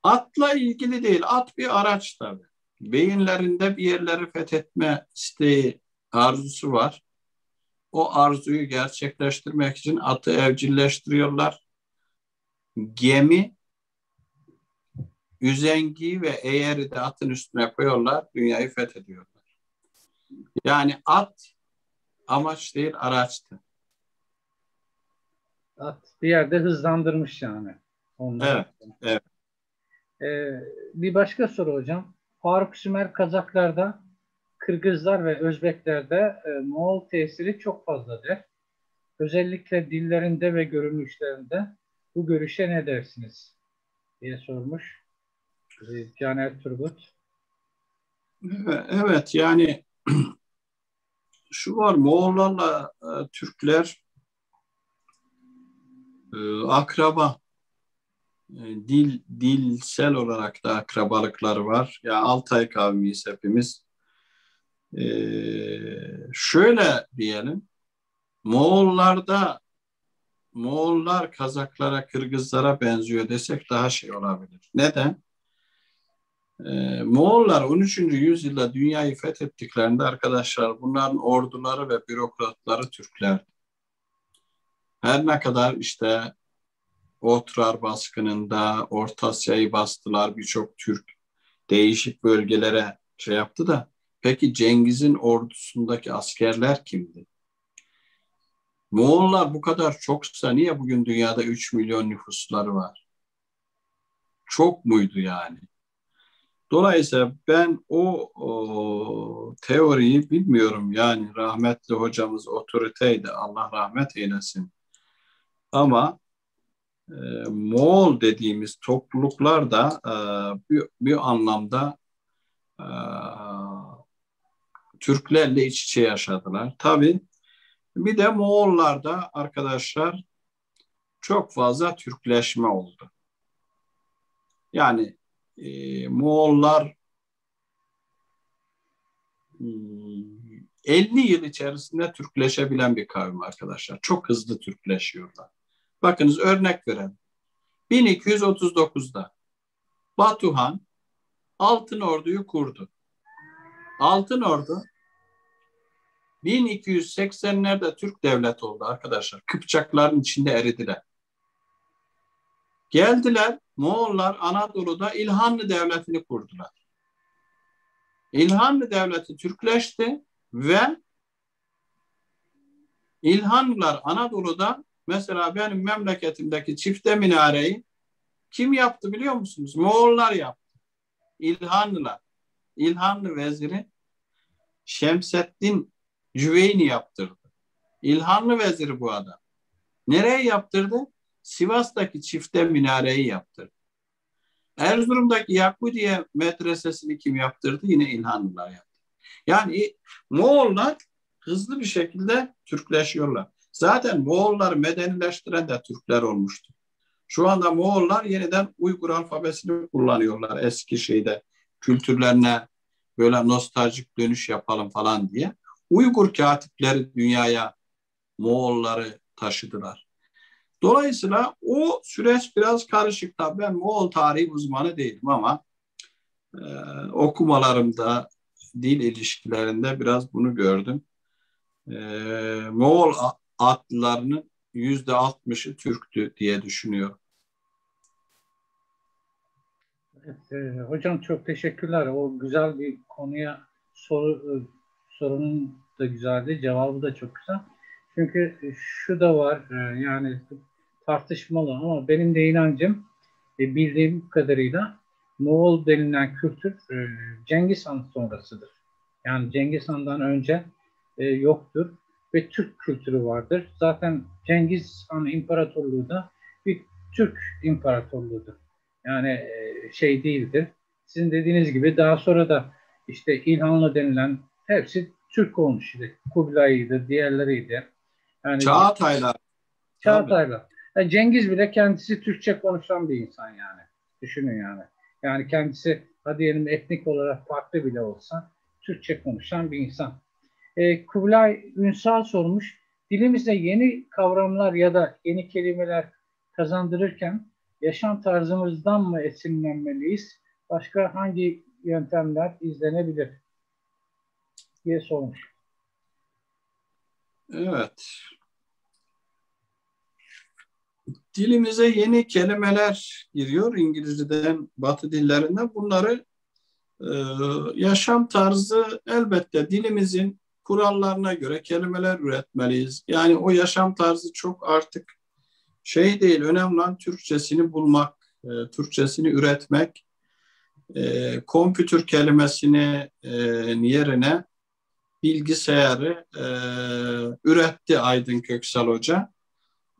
atla ilgili değil. At bir araç tabii. Beyinlerinde bir yerleri fethetme isteği, arzusu var. O arzuyu gerçekleştirmek için atı evcilleştiriyorlar. Gemi, üzengiyi ve eğeri de atın üstüne koyuyorlar. Dünyayı fethediyorlar. Yani at amaç değil, araçtı. At bir yerde hızlandırmış yani. Onları. Evet. Bir başka soru hocam. Faruk Sümer Kazaklarda, Kırgızlar ve Özbeklerde Moğol tesiri çok fazladır. Özellikle dillerinde ve görünüşlerinde bu görüşe ne dersiniz? Diye sormuş Caner Turgut. Evet, yani şu var, Moğollarla Türkler akraba. Dilsel olarak da akrabalıkları var. Ya Altay kavmiyiz hepimiz. Şöyle diyelim. Moğollar Kazaklara, Kırgızlara benziyor desek daha şey olabilir. Neden? Moğollar 13. yüzyılda dünyayı fethettiklerinde arkadaşlar bunların orduları ve bürokratları Türkler. Her ne kadar işte Otrar baskınında Orta Asya'yı bastılar, birçok Türk değişik bölgelere şey yaptı da peki Cengiz'in ordusundaki askerler kimdi? Moğollar bu kadar çoksa niye bugün dünyada 3 milyon nüfusları var? Çok muydu yani? Dolayısıyla ben o teoriyi bilmiyorum. Yani rahmetli hocamız otoriteydi. Allah rahmet eylesin. Ama Moğol dediğimiz topluluklar da bir anlamda Türklerle iç içe yaşadılar. Tabii bir de Moğollarda arkadaşlar çok fazla Türkleşme oldu. Yani Moğollar 50 yıl içerisinde Türkleşebilen bir kavim arkadaşlar. Çok hızlı Türkleşiyorlar. Bakınız örnek verelim. 1239'da Batuhan Altın Ordu'yu kurdu. Altın Ordu 1280'lerde Türk devleti oldu arkadaşlar. Kıpçakların içinde eridiler. Geldiler Moğollar Anadolu'da İlhanlı Devleti'ni kurdular. İlhanlı Devleti Türkleşti ve İlhanlılar Anadolu'da mesela benim memleketimdeki çifte minareyi kim yaptı biliyor musunuz? Moğollar yaptı. İlhanlılar. İlhanlı veziri Şemseddin Cüveyni yaptırdı. İlhanlı veziri bu adam. Nereye yaptırdı? Sivas'taki çifte minareyi yaptırdı. Erzurum'daki Yakudiye medresesini kim yaptırdı? Yine İlhanlılar yaptı. Yani Moğollar hızlı bir şekilde Türkleşiyorlar. Zaten Moğolları medenileştiren de Türkler olmuştu. Şu anda Moğollar yeniden Uygur alfabesini kullanıyorlar eski kültürlerine böyle nostaljik dönüş yapalım falan diye. Uygur katipleri dünyaya Moğolları taşıdılar. Dolayısıyla o süreç biraz karışık. Tabii ben Moğol tarihi uzmanı değilim ama okumalarımda, dil ilişkilerinde biraz bunu gördüm. Moğol atlılarının %60'ı Türktü diye düşünüyorum. Evet, hocam çok teşekkürler. O güzel bir konuya sorunun da güzeldi, cevabı da çok güzel. Çünkü şu da var, yani tartışmalı ama benim de inancım bildiğim kadarıyla Moğol denilen kültür Cengiz Han sonrasıdır. Yani Cengiz Han'dan önce yoktur ve Türk kültürü vardır. Zaten Cengiz Han İmparatorluğu da bir Türk imparatorluğudur. Yani şey değildir. Sizin dediğiniz gibi daha sonra da işte İlhanlı denilen hepsi Türk olmuş. Kubilay'ıydı, diğerleriydi. Yani Çağataylar. Çağataylar. Yani Cengiz bile kendisi Türkçe konuşan bir insan yani. Düşünün yani. Yani kendisi hadi diyelim etnik olarak farklı bile olsa Türkçe konuşan bir insan. Kubilay Ünsal sormuş. Dilimize yeni kavramlar ya da yeni kelimeler kazandırırken yaşam tarzımızdan mı esinlenmeliyiz? Başka hangi yöntemler izlenebilir diye sormuş. Evet. Dilimize yeni kelimeler giriyor İngilizceden, Batı dillerinden. Bunları yaşam tarzı elbette dilimizin kurallarına göre kelimeler üretmeliyiz. Yani o yaşam tarzı çok artık şey değil, önemli olan Türkçesini bulmak, Türkçesini üretmek. Kompütür kelimesini yerine bilgisayarı üretti Aydın Köksal Hoca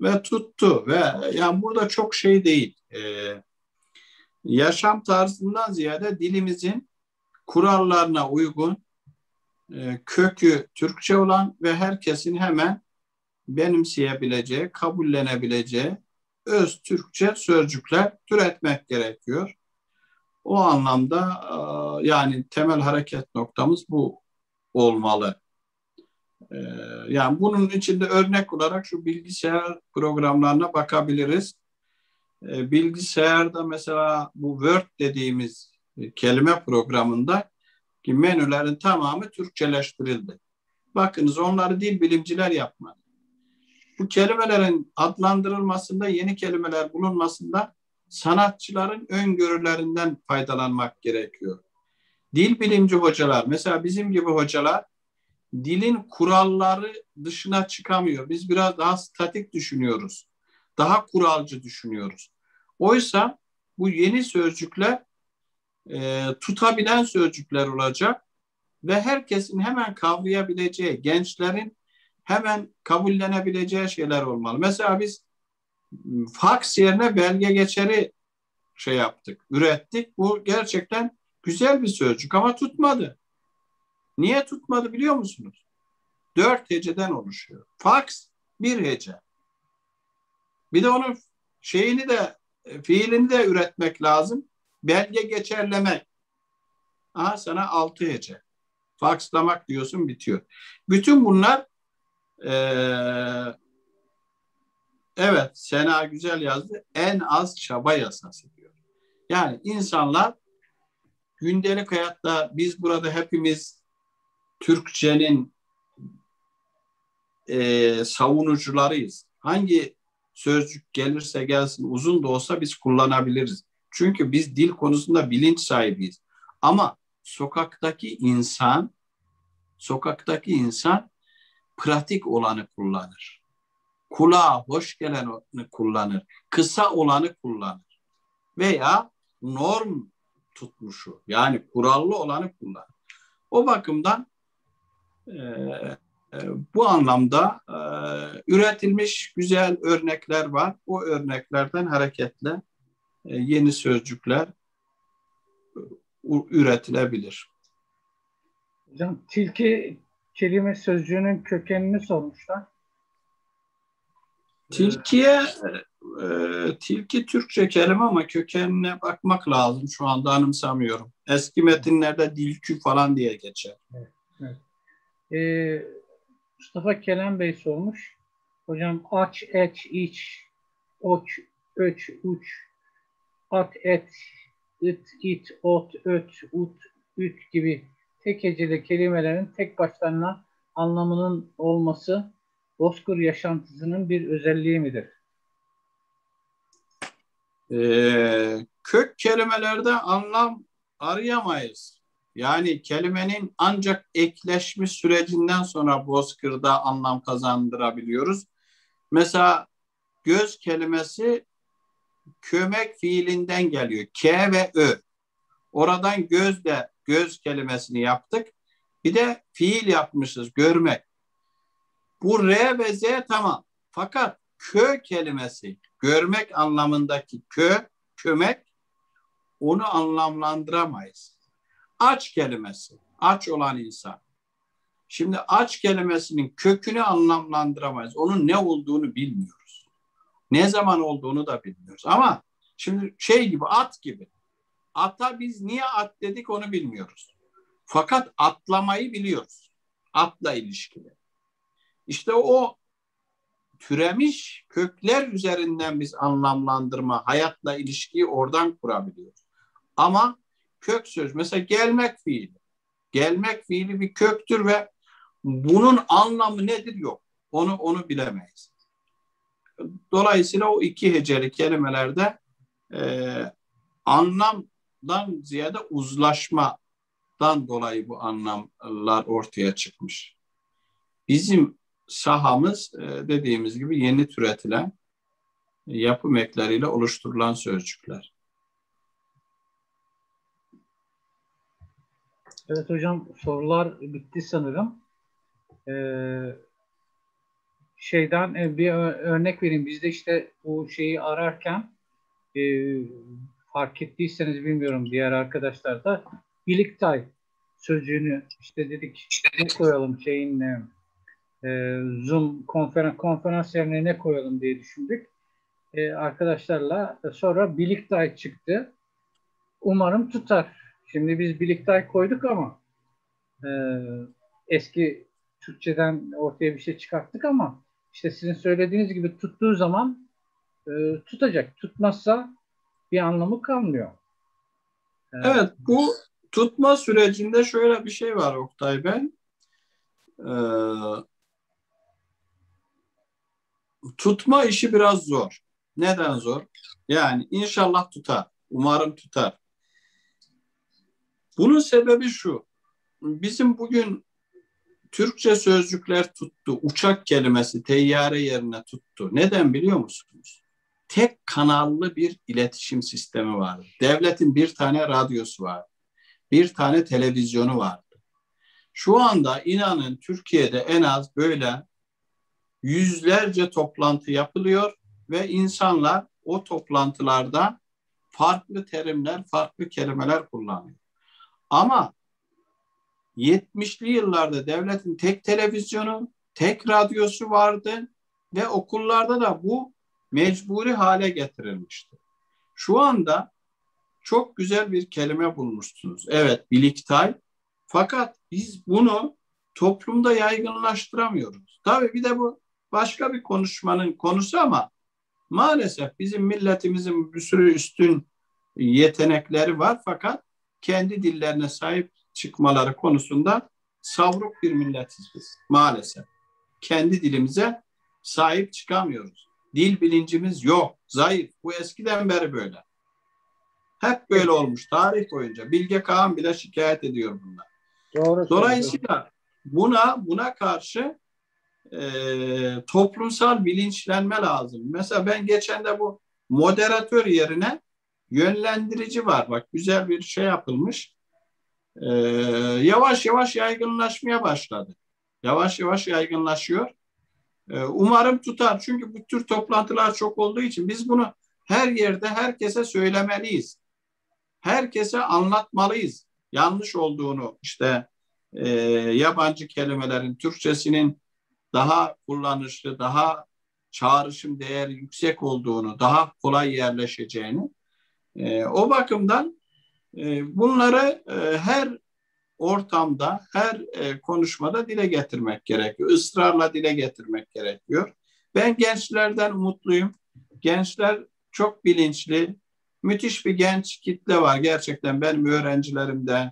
ve tuttu ve yani burada çok şey değil. Yaşam tarzından ziyade dilimizin kurallarına uygun, kökü Türkçe olan ve herkesin hemen benimseyebileceği, kabullenebileceği öz Türkçe sözcükler türetmek gerekiyor. O anlamda yani temel hareket noktamız bu olmalı. Yani bunun içinde örnek olarak şu bilgisayar programlarına bakabiliriz. Bilgisayarda mesela bu Word dediğimiz kelime programında ki menülerin tamamı Türkçeleştirildi. Bakınız onları dil bilimciler yapmadı. Bu kelimelerin adlandırılmasında, yeni kelimeler bulunmasında sanatçıların öngörülerinden faydalanmak gerekiyor. Dil bilimci hocalar, mesela bizim gibi hocalar dilin kuralları dışına çıkamıyor. Biz biraz daha statik düşünüyoruz. Daha kuralcı düşünüyoruz. Oysa bu yeni sözcükler tutabilen sözcükler olacak ve herkesin hemen kavrayabileceği, gençlerin hemen kabullenebileceği şeyler olmalı. Mesela biz Faks yerine belge geçeri şey yaptık, ürettik. Bu gerçekten güzel bir sözcük ama tutmadı. Niye tutmadı biliyor musunuz? 4 heceden oluşuyor. Faks bir hece. Bir de onun şeyini de fiilini de üretmek lazım. Belge geçerlemek. Aha sana 6 hece. Fakslamak diyorsun bitiyor. Bütün bunlar evet Sena güzel yazdı. En az çaba yasası diyor. Yani insanlar gündelik hayatta biz burada hepimiz Türkçenin savunucularıyız. Hangi sözcük gelirse gelsin uzun da olsa biz kullanabiliriz. Çünkü biz dil konusunda bilinç sahibiyiz. Ama sokaktaki insan pratik olanı kullanır. Kulağa hoş geleni kullanır. Kısa olanı kullanır. Veya norm tutmuşu yani kurallı olanı kullanır. O bakımdan bu anlamda üretilmiş güzel örnekler var. O örneklerden hareketle yeni sözcükler üretilebilir. Hocam tilki kelime sözcüğünün kökenini sormuşlar. Tilki Türkçe kelime ama kökenine bakmak lazım. Şu anda anımsamıyorum. Eski metinlerde dilkü falan diye geçer. Evet, evet. Mustafa Kenan Bey sormuş. Hocam aç, et, iç, oç, öç, uç, at, et, it, it, ot, öt, ut, üt gibi tek heceli kelimelerin tek başlarına anlamının olması bozkır yaşantısının bir özelliği midir? Kök kelimelerde anlam arayamayız. Yani kelimenin ancak ekleşmiş sürecinden sonra bozkırda anlam kazandırabiliyoruz. Mesela göz kelimesi kömek fiilinden geliyor. K ve Ö. Oradan göz kelimesini yaptık. Bir de fiil yapmışız, görmek. Bu R ve Z tamam. Fakat kö kelimesi, görmek anlamındaki kömek, onu anlamlandıramayız. Aç kelimesi, aç olan insan. Şimdi aç kelimesinin kökünü anlamlandıramayız. Onun ne olduğunu bilmiyoruz. Ne zaman olduğunu da bilmiyoruz. Ama şimdi şey gibi, at gibi. Ata biz niye at dedik onu bilmiyoruz. Fakat atlamayı biliyoruz. Atla ilişkili. İşte o türemiş kökler üzerinden biz anlamlandırma, hayatla ilişkiyi oradan kurabiliyoruz. Ama kök söz, mesela gelmek fiili. Gelmek fiili bir köktür ve bunun anlamı nedir yok. Onu bilemeyiz. Dolayısıyla o iki heceli kelimelerde anlamdan ziyade uzlaşmadan dolayı bu anlamlar ortaya çıkmış. Bizim sahamız dediğimiz gibi yeni türetilen yapım ekleriyle oluşturulan sözcükler. Evet hocam sorular bitti sanırım. Bir örnek vereyim. Biz de işte bu şeyi ararken fark ettiyseniz bilmiyorum diğer arkadaşlar da birliktay sözcüğünü işte dedik ne koyalım Zoom konferans yerine ne koyalım diye düşündük. Arkadaşlarla sonra birliktay çıktı. Umarım tutar. Şimdi biz birliktay koyduk ama eski Türkçeden ortaya bir şey çıkarttık ama işte sizin söylediğiniz gibi tuttuğu zaman tutacak. Tutmazsa bir anlamı kalmıyor. Evet, bu tutma sürecinde şöyle bir şey var Oktay Bey. Tutma işi biraz zor. Neden zor? Yani inşallah tutar. Umarım tutar. Bunun sebebi şu. Bizim bugün Türkçe sözcükler tuttu. Uçak kelimesi teyyare yerine tuttu. Neden biliyor musunuz? Tek kanallı bir iletişim sistemi vardı. Devletin bir tane radyosu vardı. Bir tane televizyonu vardı. Şu anda inanın Türkiye'de en az böyle yüzlerce toplantı yapılıyor ve insanlar o toplantılarda farklı terimler, farklı kelimeler kullanıyor. Ama 70'li yıllarda devletin tek televizyonu, tek radyosu vardı ve okullarda da bu mecburi hale getirilmişti. Şu anda çok güzel bir kelime bulmuşsunuz. Evet, birliktay. Fakat biz bunu toplumda yaygınlaştıramıyoruz. Tabii bir de bu başka bir konuşmanın konusu ama maalesef bizim milletimizin bir sürü üstün yetenekleri var fakat kendi dillerine sahip çıkmaları konusunda savruk bir milletiz biz maalesef. Kendi dilimize sahip çıkamıyoruz. Dil bilincimiz yok, zayıf. Bu eskiden beri böyle. Hep böyle olmuş tarih boyunca. Bilge Kağan bile şikayet ediyor bundan. Doğru. Dolayısıyla buna karşı toplumsal bilinçlenme lazım. Mesela ben geçen de bu moderatör yerine yönlendirici var. Bak güzel bir şey yapılmış. Yavaş yavaş yaygınlaşmaya başladı. Yavaş yavaş yaygınlaşıyor. Umarım tutar. Çünkü bu tür toplantılar çok olduğu için biz bunu her yerde herkese söylemeliyiz. Herkese anlatmalıyız. Yanlış olduğunu işte yabancı kelimelerin Türkçesinin daha kullanışlı, daha çağrışım değeri yüksek olduğunu, daha kolay yerleşeceğini. O bakımdan bunları her ortamda, her konuşmada dile getirmek gerekiyor. Israrla dile getirmek gerekiyor. Ben gençlerden umutluyum. Gençler çok bilinçli. Müthiş bir genç kitle var gerçekten benim öğrencilerimde,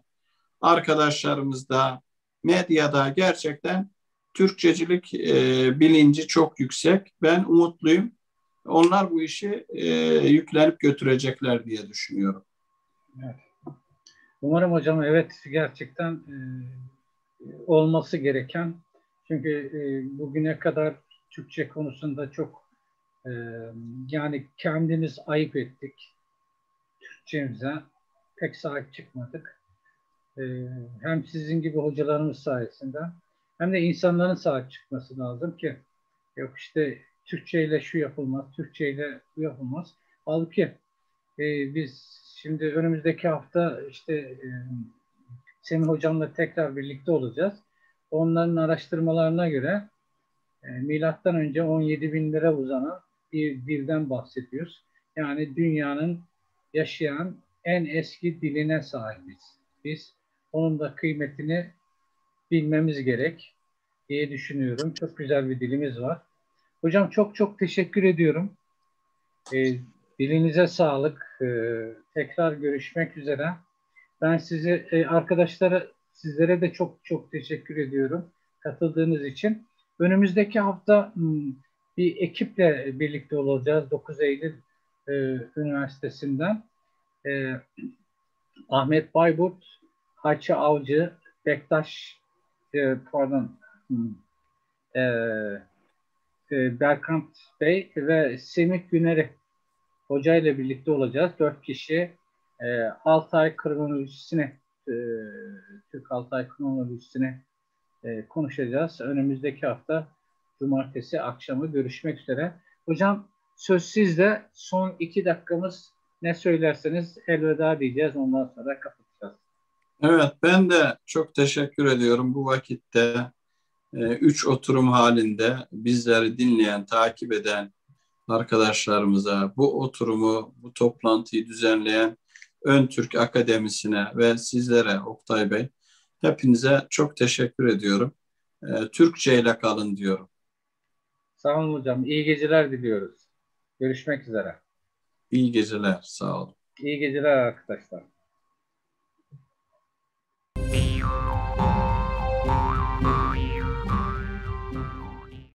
arkadaşlarımızda, medyada gerçekten Türkçecilik bilinci çok yüksek. Ben umutluyum. Onlar bu işi yüklenip götürecekler diye düşünüyorum. Evet. Umarım hocam, evet, gerçekten olması gereken, çünkü bugüne kadar Türkçe konusunda çok yani kendimiz ayıp ettik. Türkçemize pek sahip çıkmadık. Hem sizin gibi hocalarımız sayesinde hem de insanların sahip çıkması lazım ki yok işte Türkçeyle şu yapılmaz, Türkçeyle bu yapılmaz. Halbuki biz şimdi önümüzdeki hafta işte Semih hocamla tekrar birlikte olacağız. Onların araştırmalarına göre milattan önce 17 bin lira uzanan bir dilden bahsediyoruz. Yani dünyanın yaşayan en eski diline sahibiz. Biz onun da kıymetini bilmemiz gerek diye düşünüyorum. Çok güzel bir dilimiz var. Hocam çok çok teşekkür ediyorum. Dilinize sağlık. Tekrar görüşmek üzere. Ben sizlere de çok çok teşekkür ediyorum katıldığınız için. Önümüzdeki hafta bir ekiple birlikte olacağız. 9 Eylül Üniversitesi'nden. Ahmet Bayburt, Hacı Avcı, Bektaş, Berkant Bey ve Semih Güner'i Hoca ile birlikte olacağız. 4 kişi Altay kronolojisini, Türk Altay kronolojisini konuşacağız. Önümüzdeki hafta Cumartesi akşamı görüşmek üzere. Hocam söz sizde. Son 2 dakikamız, ne söylerseniz elveda diyeceğiz. Ondan sonra kapatacağız. Evet, ben de çok teşekkür ediyorum bu vakitte. 3 oturum halinde bizleri dinleyen, takip eden arkadaşlarımıza, bu oturumu, bu toplantıyı düzenleyen Ön Türk Akademisi'ne ve sizlere Oktay Bey, hepinize çok teşekkür ediyorum. Türkçe ile kalın diyorum. Sağ olun hocam. İyi geceler diliyoruz. Görüşmek üzere. İyi geceler, sağ olun. İyi geceler arkadaşlar.